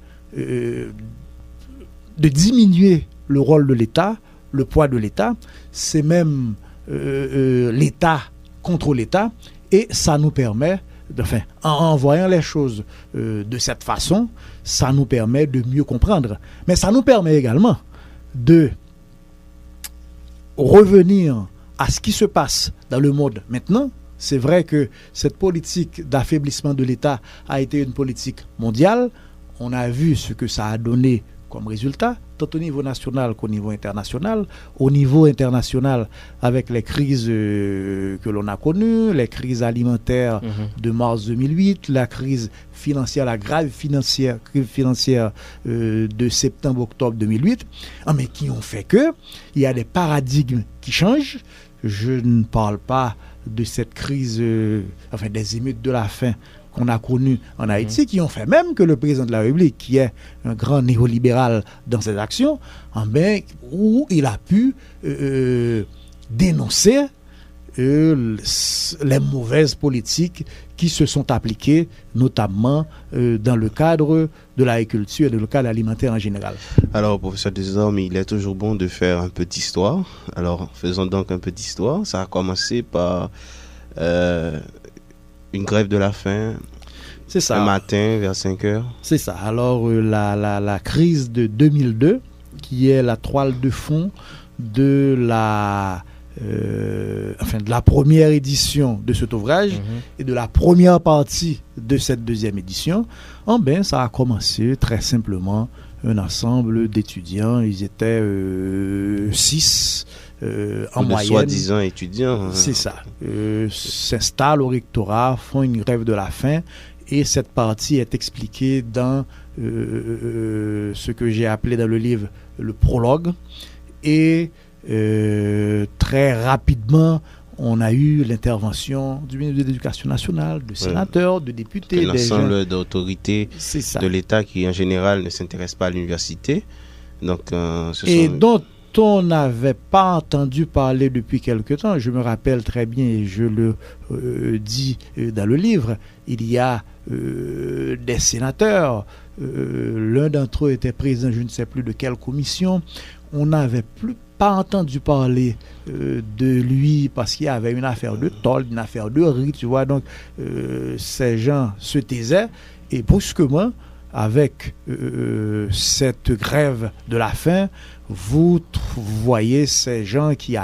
diminuer le rôle de l'État, le poids de l'État. C'est même l'État contre l'État. Et ça nous permet, en voyant les choses de cette façon, ça nous permet de mieux comprendre. Mais ça nous permet également de revenir à ce qui se passe dans le monde maintenant. C'est vrai que cette politique d'affaiblissement de l'État a été une politique mondiale. On a vu ce que ça a donné comme résultat, tant au niveau national qu'au niveau international. Au niveau international, avec les crises que l'on a connues, les crises alimentaires de mars 2008, la crise financière, la crise financière de septembre-octobre 2008, mais qui ont fait que il y a des paradigmes qui changent. Je ne parle pas de cette crise, des émeutes de la faim qu'on a connu en Haïti, qui ont fait même que le président de la République, qui est un grand néolibéral dans ses actions, où il a pu dénoncer les mauvaises politiques qui se sont appliquées, notamment dans le cadre de l'agriculture et dans le cadre alimentaire en général.
Alors, professeur Desormes, il est toujours bon de faire un peu d'histoire. Alors, faisons donc un peu d'histoire. Ça a commencé par une grève de la faim.
C'est ça.
Un matin vers 5 heures.
C'est ça. Alors, la crise de 2002, qui est la toile de fond de la première édition de cet ouvrage et de la première partie de cette deuxième édition, ça a commencé très simplement un ensemble d'étudiants. Ils étaient 6 en moyenne.
Soi-disant étudiants.
C'est ça. S'installent au rectorat, font une grève de la faim, et cette partie est expliquée dans ce que j'ai appelé dans le livre le prologue. Et très rapidement, on a eu l'intervention du ministre de l'Éducation nationale, de sénateurs, de députés,
l'ensemble d'autorités de l'État qui en général ne s'intéressent pas à l'université. Donc,
dont on n'avait pas entendu parler depuis quelque temps. Je me rappelle très bien, et je le dis dans le livre, il y a des sénateurs, l'un d'entre eux était président, je ne sais plus de quelle commission. On n'avait pas entendu parler de lui parce qu'il y avait une affaire de tôle, une affaire de riz, tu vois. Donc, ces gens se taisaient, et brusquement, avec cette grève de la faim, vous voyez ces gens qui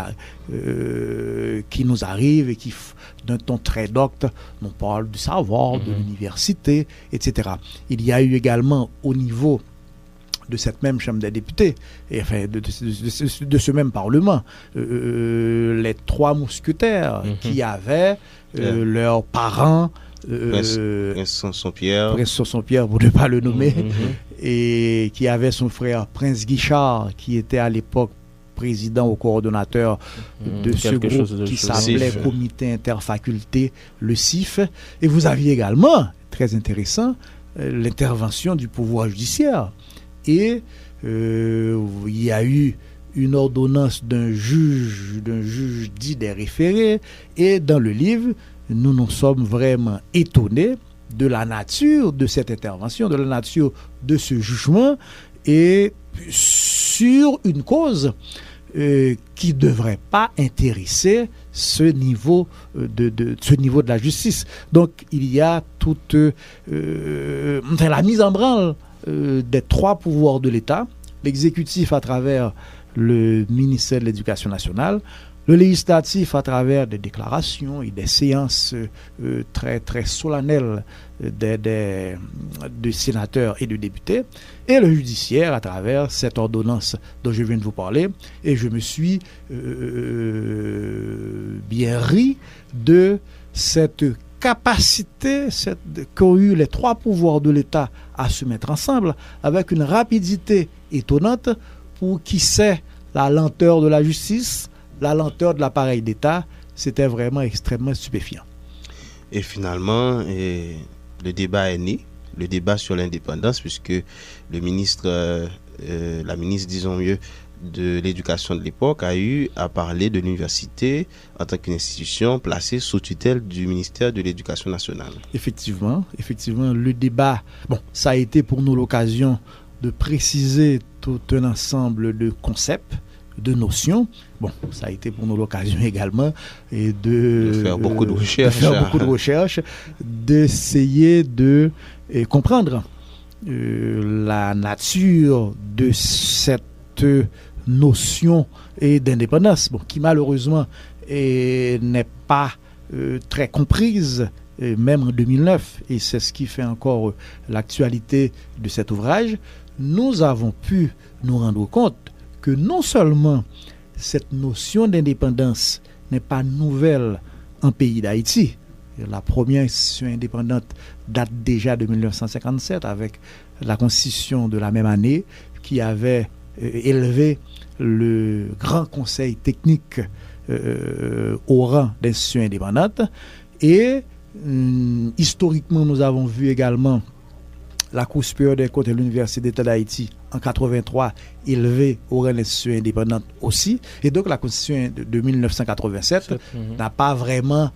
nous arrivent et qui, d'un ton très docte, nous parlent du savoir, de l'université, etc. Il y a eu également au niveau de cette même Chambre des députés, et de ce même Parlement, les 3 mousquetaires qui avaient leurs parents,
Prince Sanson-Pierre,
pour ne pas le nommer, et qui avait son frère Prince Guichard, qui était à l'époque président ou coordonnateur de ce groupe qui s'appelait Comité Interfaculté, le CIF. Et vous aviez également, très intéressant, l'intervention du pouvoir judiciaire. Et il y a eu une ordonnance d'un juge dit des référés. Et dans le livre, nous nous sommes vraiment étonnés de la nature de cette intervention, de la nature de ce jugement, et sur une cause qui ne devrait pas intéresser ce niveau de la justice. Donc il y a toute la mise en branle des 3 pouvoirs de l'État, l'exécutif à travers le ministère de l'Éducation nationale, Le législatif, à travers des déclarations et des séances très, très solennelles de sénateurs et de députés, et le judiciaire, à travers cette ordonnance dont je viens de vous parler. Et je me suis bien ri de cette capacité qu'ont eu les trois pouvoirs de l'État à se mettre ensemble avec une rapidité étonnante pour qui sait la lenteur de la justice, la lenteur de l'appareil d'État. C'était vraiment extrêmement stupéfiant.
Et finalement, le débat est né, le débat sur l'indépendance, puisque le ministre, la ministre, disons mieux, de l'éducation de l'époque a eu à parler de l'université en tant qu'une institution placée sous tutelle du ministère de l'Éducation nationale.
Effectivement, le débat, ça a été pour nous l'occasion de préciser tout un ensemble de concepts, de notions. Ça a été pour nous l'occasion également de
faire beaucoup de recherches,
d'essayer de comprendre la nature de cette notion d'indépendance, qui malheureusement n'est pas très comprise, même en 2009, et c'est ce qui fait encore l'actualité de cet ouvrage. Nous avons pu nous rendre compte que non seulement cette notion d'indépendance n'est pas nouvelle en pays d'Haïti. La première institution indépendante date déjà de 1957 avec la constitution de la même année qui avait élevé le Grand Conseil technique au rang d'institution indépendante. Et historiquement, nous avons vu également la Cour supérieure des comptes et l'Université d'État d'Haïti en 83 élevée au rang d'institution indépendante aussi. Et donc la Constitution de 1987 n'a pas vraiment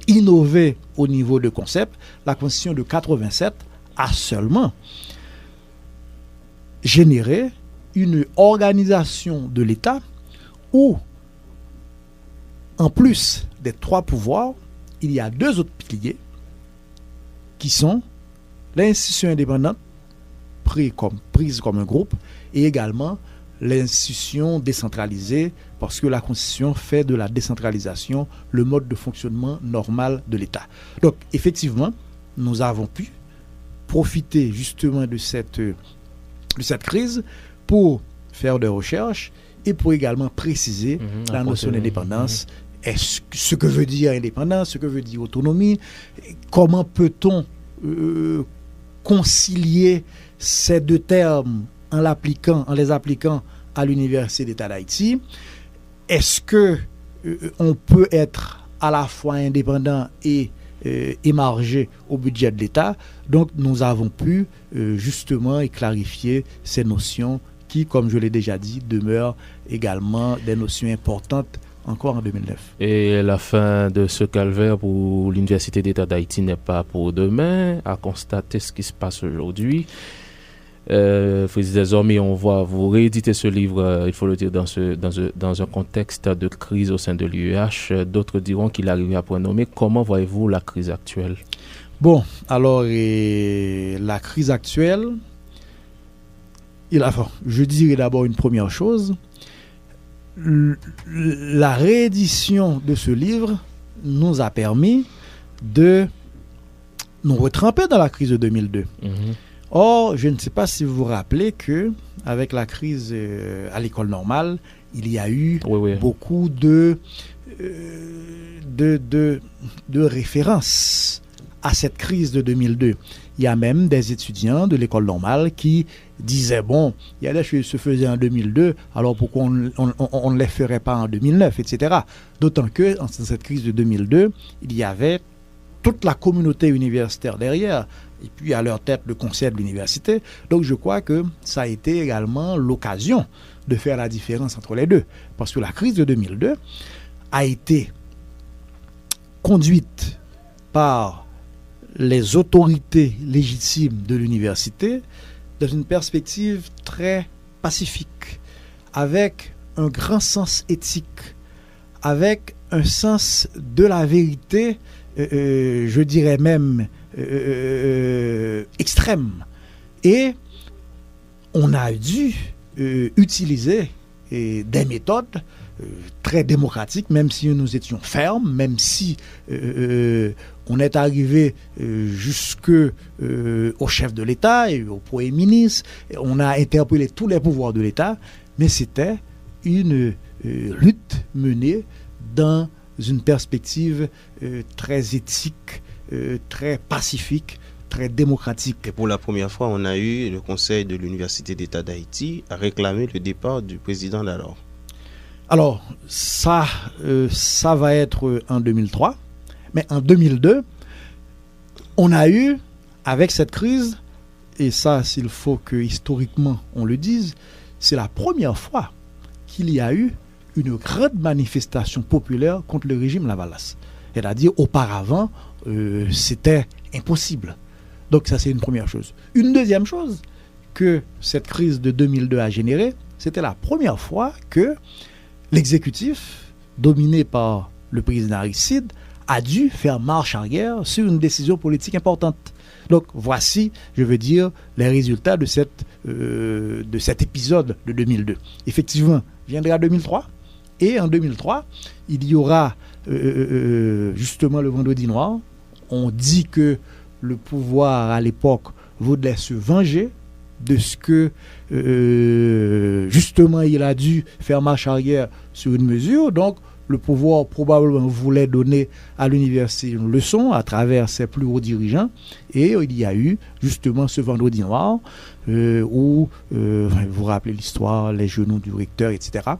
innové au niveau de concept. La Constitution de 87 a seulement généré une organisation de l'État où, en plus des trois pouvoirs, il y a deux autres piliers qui sont l'institution indépendante prise comme un groupe et également l'institution décentralisée parce que la Constitution fait de la décentralisation le mode de fonctionnement normal de l'État. Donc effectivement, nous avons pu profiter justement de cette crise pour faire des recherches et pour également préciser la notion d'indépendance. Ce que veut dire indépendance, ce que veut dire autonomie, comment peut-on concilier ces deux termes en les appliquant à l'Université d'État d'Haïti. Est-ce que on peut être à la fois indépendant et émarger au budget de l'État? Donc nous avons pu justement clarifier ces notions qui, comme je l'ai déjà dit, demeurent également des notions importantes encore en 2009.
Et la fin de ce calvaire pour l'Université d'État d'Haïti n'est pas pour demain. À constater ce qui se passe aujourd'hui. Désormais, on voit vous rééditer ce livre, il faut le dire, dans un contexte de crise au sein de l'UEH. D'autres diront qu'il arrive à point nommé. Comment voyez-vous la crise actuelle?
Bon, alors, la crise actuelle, je dirais d'abord une première chose. La réédition de ce livre nous a permis de nous retremper dans la crise de 2002. Or, je ne sais pas si vous vous rappelez que avec la crise à l'école normale, il y a eu beaucoup de références à cette crise de 2002. Il y a même des étudiants de l'école normale qui disaient, il y a des choses qui se faisaient en 2002, alors pourquoi on ne les ferait pas en 2009, etc. D'autant que, dans cette crise de 2002, il y avait toute la communauté universitaire derrière, et puis à leur tête le conseil de l'université. Donc je crois que ça a été également l'occasion de faire la différence entre les deux. Parce que la crise de 2002 a été conduite par les autorités légitimes de l'université dans une perspective très pacifique, avec un grand sens éthique, avec un sens de la vérité, je dirais même extrême. Et on a dû utiliser des méthodes très démocratiques, même si nous étions fermes, même si on est arrivé jusque au chef de l'État et au Premier ministre. On a interpellé tous les pouvoirs de l'État, mais c'était une lutte menée dans une perspective très éthique, très pacifique, très démocratique.
Et pour la première fois, on a eu le Conseil de l'Université d'État d'Haïti à réclamer le départ du président d'alors.
Alors, ça va être en 2003. Mais en 2002, on a eu, avec cette crise, et ça, s'il faut que historiquement on le dise, c'est la première fois qu'il y a eu une grande manifestation populaire contre le régime Lavalas. C'est-à-dire, auparavant, c'était impossible. Donc ça, c'est une première chose. Une deuxième chose que cette crise de 2002 a générée, c'était la première fois que l'exécutif, dominé par le président Aristide, a dû faire marche arrière sur une décision politique importante. Donc voici, je veux dire, les résultats de cet épisode de 2002. Effectivement, viendra 2003. Et en 2003, il y aura justement le Vendredi Noir. On dit que le pouvoir à l'époque voulait se venger de ce que justement il a dû faire marche arrière sur une mesure. Donc le pouvoir probablement voulait donner à l'université une leçon à travers ses plus hauts dirigeants. Et il y a eu justement ce Vendredi Noir où, vous vous rappelez l'histoire, les genoux du recteur, etc.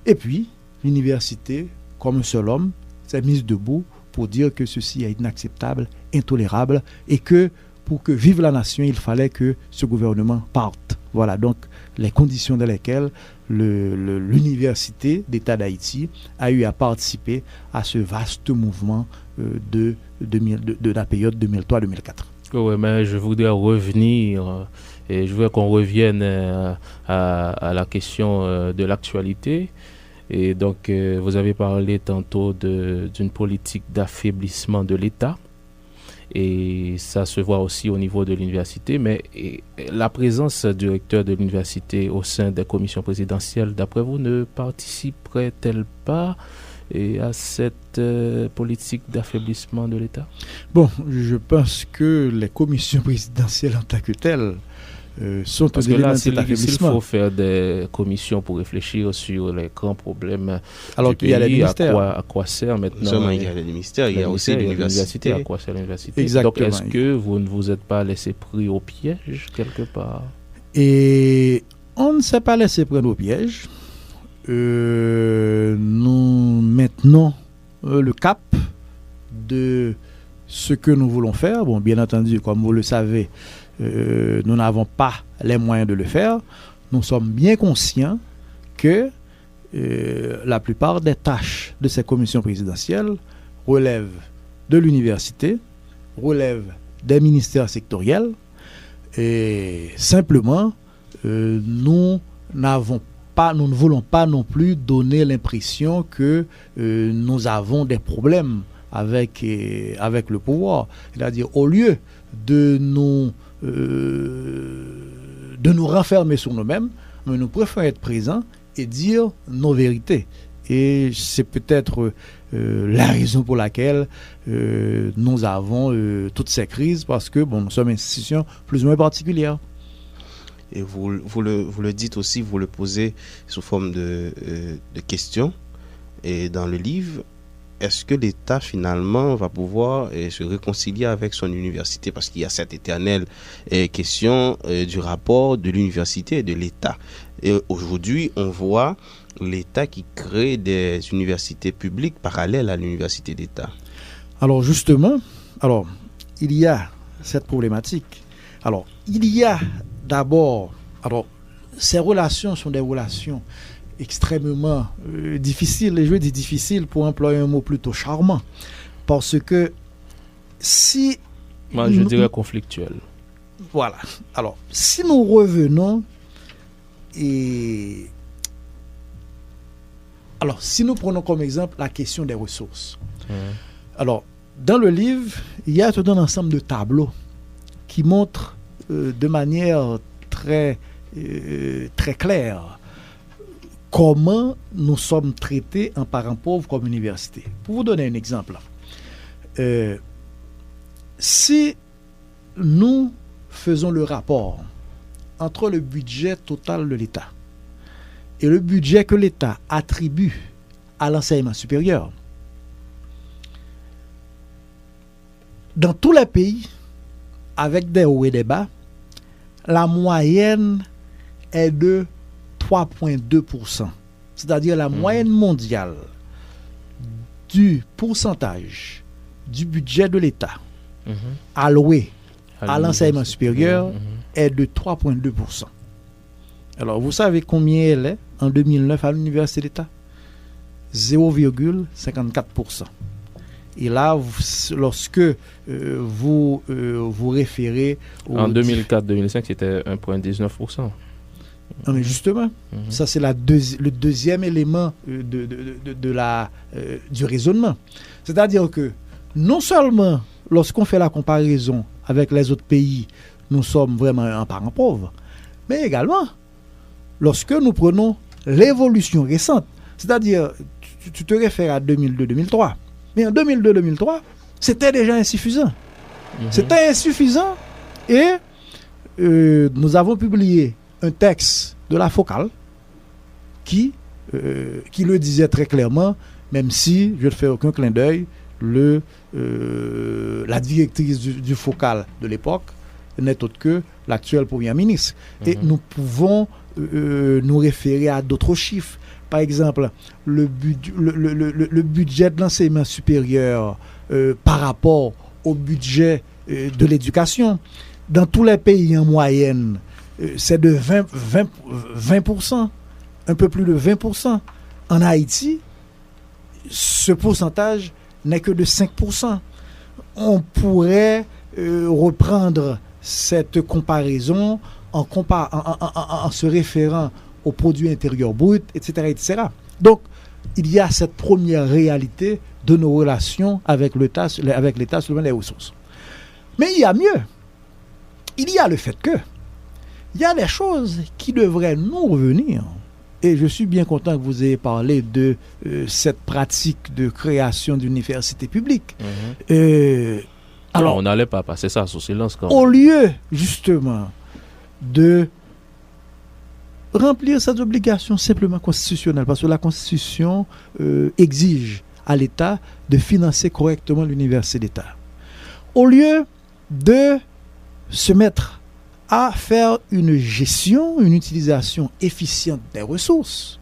Et puis, l'université, comme un seul homme, s'est mise debout pour dire que ceci est inacceptable, intolérable, et que pour que vive la nation, il fallait que ce gouvernement parte. Voilà donc les conditions dans lesquelles l'Université d'État d'Haïti a eu à participer à ce vaste mouvement de la période 2003-2004.
Oui, mais je voudrais revenir et je veux qu'on revienne à la question de l'actualité. Et donc, vous avez parlé tantôt d'une politique d'affaiblissement de l'État. Et ça se voit aussi au niveau de l'université. Mais la présence du recteur de l'université au sein des commissions présidentielles, d'après vous, ne participerait-elle pas à cette politique d'affaiblissement de l'État?
Bon, je pense que les commissions présidentielles en tant que telles sont
parce que là, s'il faut faire des commissions pour réfléchir sur les grands problèmes
alors du
pays,
y a les ministères.
À quoi sert maintenant
seulement il y a les ministères, il y a aussi l'université.
À quoi sert l'université?
Exactement.
Donc est-ce que vous ne vous êtes pas laissé pris au piège quelque part?
Et on ne s'est pas laissé prendre au piège. Nous maintenons le cap de ce que nous voulons faire. Bon, bien entendu, comme vous le savez, nous n'avons pas les moyens de le faire. Nous sommes bien conscients que la plupart des tâches de ces commissions présidentielles relèvent de l'université, relèvent des ministères sectoriels, et simplement nous ne voulons pas non plus donner l'impression que nous avons des problèmes avec le pouvoir. C'est-à-dire, au lieu de nous renfermer sur nous-mêmes, mais nous préférons être présents et dire nos vérités. Et c'est peut-être la raison pour laquelle nous avons toutes ces crises, parce que nous sommes une institution plus ou moins particulière.
Et vous le dites aussi, vous le posez sous forme de questions. Et dans le livre, est-ce que l'État finalement va pouvoir se réconcilier avec son université? Parce qu'il y a cette éternelle question du rapport de l'université et de l'État. Et aujourd'hui, on voit l'État qui crée des universités publiques parallèles à l'université d'État.
Alors justement, il y a cette problématique. Alors, il y a d'abord, ces relations sont des relations extrêmement difficiles, et je dis difficiles pour employer un mot plutôt charmant, parce que si...
Moi, je dirais conflictuel.
Voilà. Alors, si nous revenons et... Alors, si nous prenons comme exemple la question des ressources. Alors, dans le livre, il y a tout un ensemble de tableaux qui montrent de manière très claire comment nous sommes traités en parents pauvres comme université. Pour vous donner un exemple, si nous faisons le rapport entre le budget total de l'État et le budget que l'État attribue à l'enseignement supérieur, dans tous les pays, avec des hauts et des bas, la moyenne est de 3,2%. C'est-à-dire la moyenne mondiale du pourcentage du budget de l'État alloué à l'enseignement supérieur est de 3,2%. Alors, vous savez combien elle est en 2009 à l'Université d'État? 0,54%. Et là, lorsque vous référez...
En 2004-2005, c'était 1,19%.
Non, mais justement, ça c'est le deuxième élément du raisonnement. C'est-à-dire que non seulement lorsqu'on fait la comparaison avec les autres pays, nous sommes vraiment un parent pauvre, mais également lorsque nous prenons l'évolution récente, c'est-à-dire tu te réfères à 2002-2003, mais en 2002-2003, c'était déjà insuffisant. C'était insuffisant et nous avons publié un texte de la Focale qui le disait très clairement, même si je ne fais aucun clin d'œil, la directrice du Focale de l'époque n'est autre que l'actuel Premier ministre. Et nous pouvons nous référer à d'autres chiffres. Par exemple, le budget de l'enseignement supérieur par rapport au budget de l'éducation, dans tous les pays en moyenne, c'est de 20%, un peu plus de 20%. En Haïti, ce pourcentage n'est que de 5%. On pourrait reprendre cette comparaison en se référant au produit intérieur brut, etc., etc. Donc, il y a cette première réalité de nos relations avec l'État sur les ressources. Mais il y a mieux. Il y a le fait que il y a des choses qui devraient nous revenir. Et je suis bien content que vous ayez parlé de cette pratique de création d'universités publiques.
Alors, on n'allait pas passer ça sous silence. Quand
au lieu, justement, de remplir cette obligation simplement constitutionnelle, parce que la Constitution exige à l'État de financer correctement l'université d'État. Au lieu de se mettre à faire une gestion, une utilisation efficiente des ressources,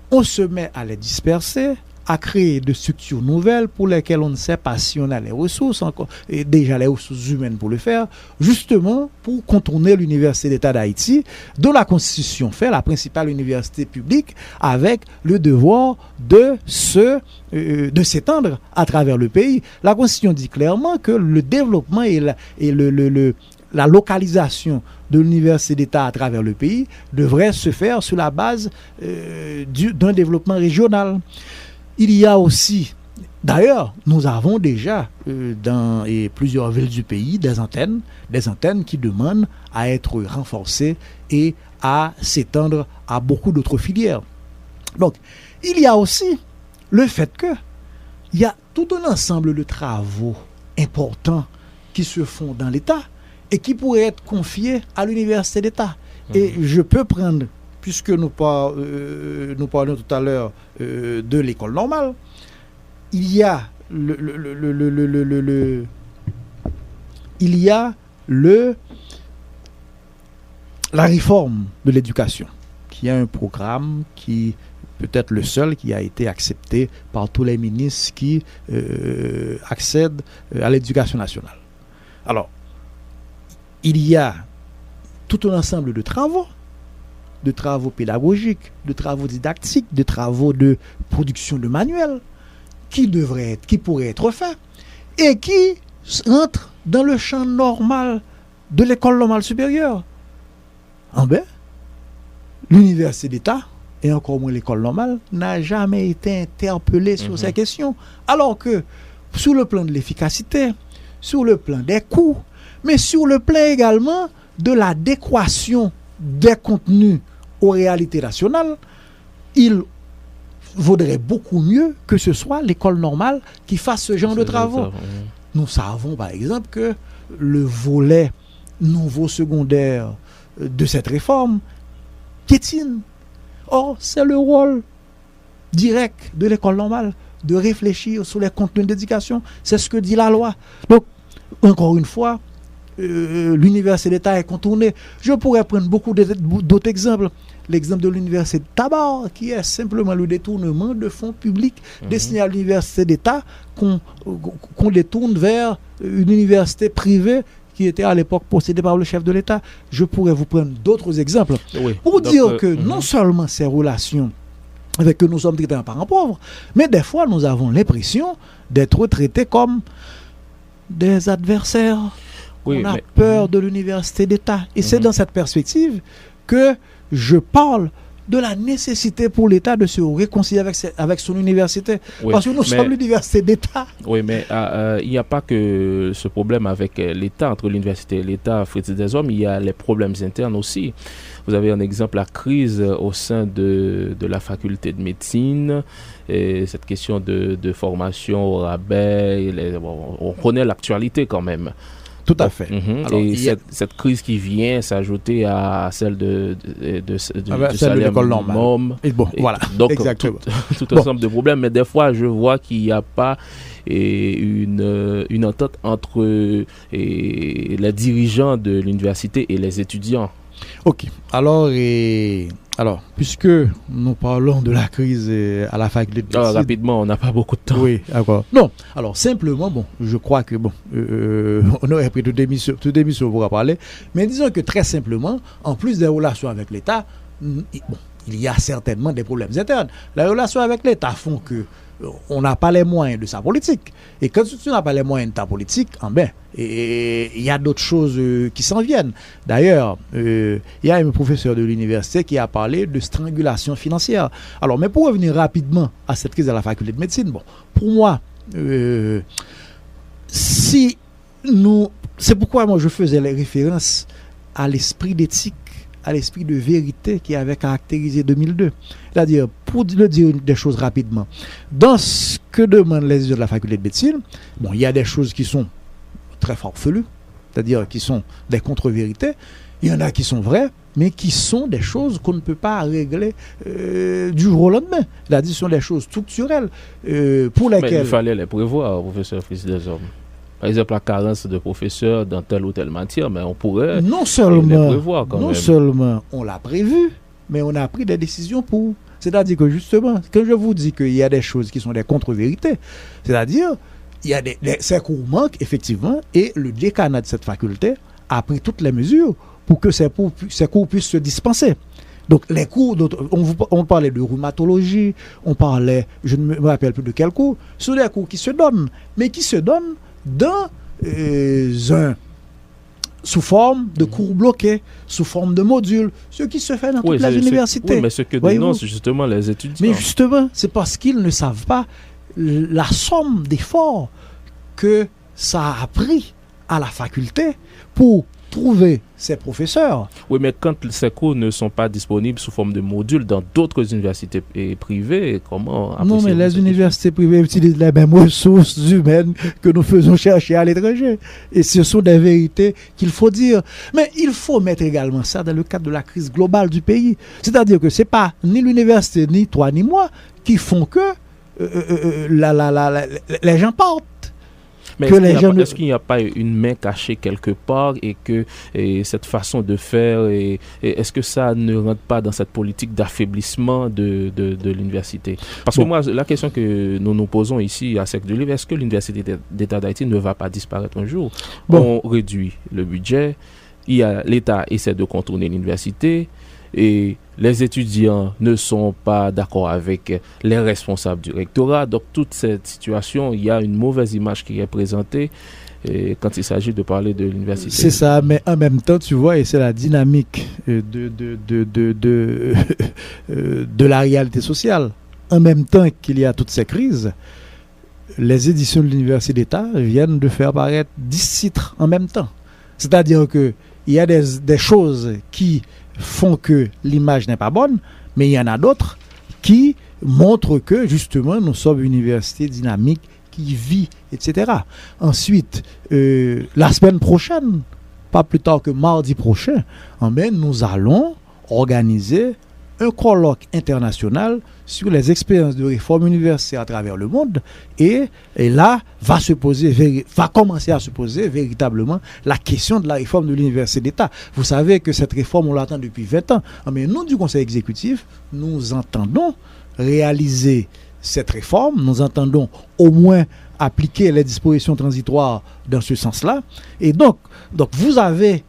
on se met à les disperser, à créer de structures nouvelles pour lesquelles on ne sait pas si on a les ressources encore, et déjà les ressources humaines pour le faire, justement pour contourner l'Université d'État d'Haïti, dont la Constitution fait la principale université publique, avec le devoir de s'étendre à travers le pays. La Constitution dit clairement que le développement et la localisation de l'université d'État à travers le pays devrait se faire sur la base d'un développement régional. Il y a aussi, d'ailleurs, nous avons déjà dans plusieurs villes du pays des antennes qui demandent à être renforcées et à s'étendre à beaucoup d'autres filières. Donc, il y a aussi le fait qu'il y a tout un ensemble de travaux importants qui se font dans l'État et qui pourraient être confiés à l'université d'État. Et je peux prendre, puisque nous parlions tout à l'heure de l'école normale, il y a la réforme de l'éducation, qui est un programme qui peut-être le seul qui a été accepté par tous les ministres qui accèdent à l'éducation nationale. Alors, il y a tout un ensemble de travaux pédagogiques, de travaux didactiques, de travaux de production de manuels qui pourraient être faits et qui entrent dans le champ normal de l'école normale supérieure. L'université d'État, et encore moins l'école normale, n'a jamais été interpellée sur ces questions. Alors que, sur le plan de l'efficacité, sur le plan des coûts, mais sur le plan également de l'adéquation des contenus aux réalités nationales, il vaudrait beaucoup mieux que ce soit l'école normale qui fasse ce genre de travaux. Nous savons par exemple que le volet nouveau secondaire de cette réforme piétine. Or, c'est le rôle direct de l'école normale de réfléchir sur les contenus d'éducation. C'est ce que dit la loi. Donc, encore une fois, l'université d'État est contournée. Je pourrais prendre beaucoup d'autres exemples. L'exemple de l'université de Tabar, qui est simplement le détournement de fonds publics destinés à l'université d'État qu'on détourne vers une université privée qui était à l'époque possédée par le chef de l'État. Je pourrais vous prendre d'autres exemples pour dire que non seulement ces relations avec que nous sommes traités en parents pauvres, mais des fois nous avons l'impression d'être traités comme des adversaires. On a peur de l'université d'État. Et c'est dans cette perspective que je parle de la nécessité pour l'État de se réconcilier avec son université. Parce que nous sommes l'université d'État.
Oui, mais il n'y a pas que ce problème avec l'État, entre l'université et l'État, Frédéric Deshommes, il y a les problèmes internes aussi. Vous avez un exemple, la crise au sein de la faculté de médecine, et cette question de formation au rabais, on connaît l'actualité quand même.
Tout à fait.
Alors, et cette crise qui vient s'ajouter à celle du salaire minimum.
Et bon, voilà.
Donc, tout ensemble de problèmes. Mais des fois, je vois qu'il n'y a pas une entente entre les dirigeants de l'université et les étudiants.
Ok. Alors, puisque nous parlons de la crise à la faculté de médecine...
rapidement, on n'a pas beaucoup de temps.
Oui, d'accord. Non, alors simplement, je crois que, on aurait pris toute émission pour en parler, mais disons que très simplement, en plus des relations avec l'État, il y a certainement des problèmes internes. Les relations avec l'État font que on n'a pas les moyens de sa politique. Et quand tu n'as pas les moyens de ta politique, il y a d'autres choses qui s'en viennent. D'ailleurs, il y a un professeur de l'université qui a parlé de strangulation financière. Alors, mais pour revenir rapidement à cette crise à la faculté de médecine, pour moi, c'est pourquoi moi je faisais les références à l'esprit d'éthique, à l'esprit de vérité qui avait caractérisé 2002. C'est-à-dire, pour le dire des choses rapidement, dans ce que demandent les étudiants de la faculté de médecine, il y a des choses qui sont très farfelues, c'est-à-dire qui sont des contre-vérités. Il y en a qui sont vraies, mais qui sont des choses qu'on ne peut pas régler du jour au lendemain. C'est-à-dire, ce sont des choses structurelles pour lesquelles...
Mais il fallait les prévoir, professeur Frédéric Deshommes. Par exemple, la carence de professeurs dans telle ou telle matière, mais on pourrait les prévoir quand même.
Non seulement on l'a prévu, mais on a pris des décisions pour... C'est-à-dire que justement, quand je vous dis qu'il y a des choses qui sont des contre-vérités, c'est-à-dire, il y a ces cours manquent, effectivement, et le décanat de cette faculté a pris toutes les mesures pour que ces cours puissent se dispenser. Donc, les cours, on parlait de rhumatologie, on parlait, je ne me rappelle plus de quel cours, ce sont des cours qui se donnent, mais qui se donnent dans sous forme de cours bloqués, sous forme de modules, ce qui se fait dans toutes les universités.
Oui, mais ce que dénoncent justement les étudiants.
Mais justement, c'est parce qu'ils ne savent pas la somme d'efforts que ça a pris à la faculté pour trouver ces professeurs.
Oui, mais quand ces cours ne sont pas disponibles sous forme de modules dans d'autres universités privées, comment...
Non, mais les universités privées utilisent les mêmes ressources humaines que nous faisons chercher à l'étranger. Et ce sont des vérités qu'il faut dire. Mais il faut mettre également ça dans le cadre de la crise globale du pays. C'est-à-dire que ce n'est pas ni l'université, ni toi, ni moi qui font que les gens partent.
Mais est-ce qu'il n'y a pas une main cachée quelque part et que cette façon de faire, est-ce que ça ne rentre pas dans cette politique d'affaiblissement de l'université? Parce que moi, la question que nous nous posons ici à Cercle de Livre, est-ce que l'Université d'État d'Haïti ne va pas disparaître un jour? On réduit le budget, l'État essaie de contourner l'université, et les étudiants ne sont pas d'accord avec les responsables du rectorat. Donc, toute cette situation, il y a une mauvaise image qui est présentée quand il s'agit de parler de l'université.
C'est ça, mais en même temps, tu vois, et c'est la dynamique de la réalité sociale. En même temps qu'il y a toutes ces crises, les éditions de l'Université d'État viennent de faire apparaître 10 titres en même temps. C'est-à-dire qu'il y a des choses qui font que l'image n'est pas bonne, mais il y en a d'autres qui montre que justement nous sommes une université dynamique qui vit, etc. Ensuite, la semaine prochaine, pas plus tard que mardi prochain, nous allons organiser un colloque international sur les expériences de réforme universitaire à travers le monde, et là va commencer à se poser véritablement la question de la réforme de l'université d'État. Vous savez que cette réforme, on l'attend depuis 20 ans. Mais nous, du Conseil exécutif, nous entendons réaliser cette réforme, nous entendons au moins appliquer les dispositions transitoires dans ce sens-là. Et donc vous avez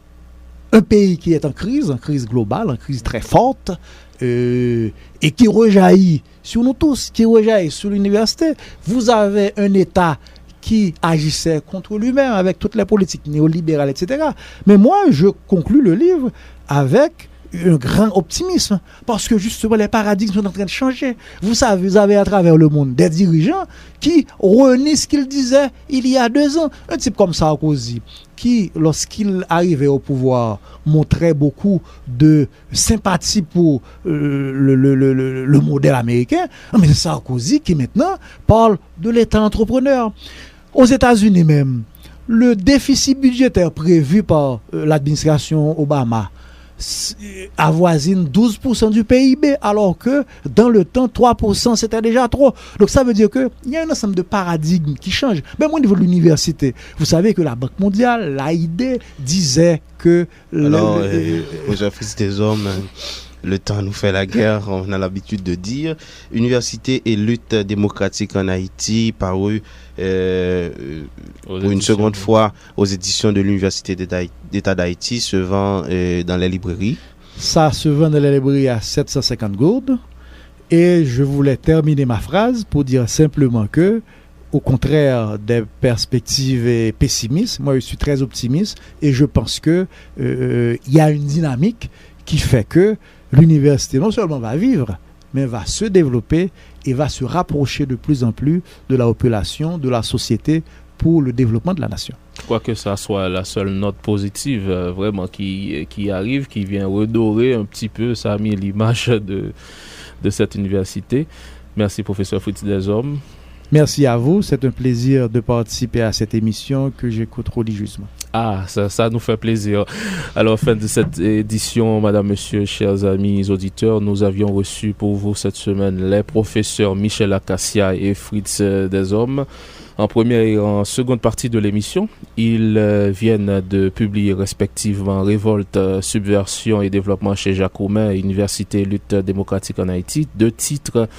un pays qui est en crise globale, en crise très forte, et qui rejaillit sur nous tous, qui rejaillit sur l'université. Vous avez un État qui agissait contre lui-même avec toutes les politiques néolibérales, etc. Mais moi, je conclus le livre avec un grand optimisme, parce que justement les paradigmes sont en train de changer. Vous savez, vous avez à travers le monde des dirigeants qui renient ce qu'ils disaient il y a 2 ans. Un type comme Sarkozy, qui, lorsqu'il arrivait au pouvoir, montrait beaucoup de sympathie pour le modèle américain. Mais c'est Sarkozy qui maintenant parle de l'État entrepreneur. Aux États-Unis même, le déficit budgétaire prévu par l'administration Obama avoisine 12% du PIB, alors que dans le temps 3% c'était déjà trop. Donc ça veut dire que il y a un ensemble de paradigmes qui changent. Même au niveau de l'université, vous savez que la Banque mondiale, l'AID, disait que
Fritz Deshomme, le temps nous fait la guerre, on a l'habitude de dire. Université et lutte démocratique en Haïti, paru pour une seconde fois aux éditions de l'Université d'État d'Haïti, se vend dans les librairies.
Ça se vend dans les librairies à 750 gourdes. Et je voulais terminer ma phrase pour dire simplement que, au contraire des perspectives pessimistes, moi je suis très optimiste et je pense que il y a une dynamique qui fait que l'université non seulement va vivre, mais va se développer et va se rapprocher de plus en plus de la population, de la société, pour le développement de la nation.
Quoi que ça soit la seule note positive vraiment qui arrive, qui vient redorer un petit peu, ça a mis l'image de cette université. Merci professeur Fritz Deshomme.
Merci à vous, c'est un plaisir de participer à cette émission que j'écoute religieusement.
Ah, ça nous fait plaisir. Alors, fin de cette édition, madame, monsieur, chers amis auditeurs, nous avions reçu pour vous cette semaine les professeurs Michel Akassia et Fritz Deshomme. En première et en seconde partie de l'émission, ils viennent de publier respectivement Révolte, Subversion et Développement chez Jacques Roumain et Université Lutte démocratique en Haïti, 2 titres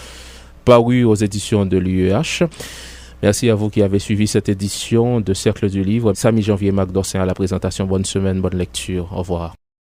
parus aux éditions de l'UEH. Merci à vous qui avez suivi cette édition de Cercle du Livre. Samy Janvier, Marc Dorsin à la présentation. Bonne semaine, bonne lecture. Au revoir.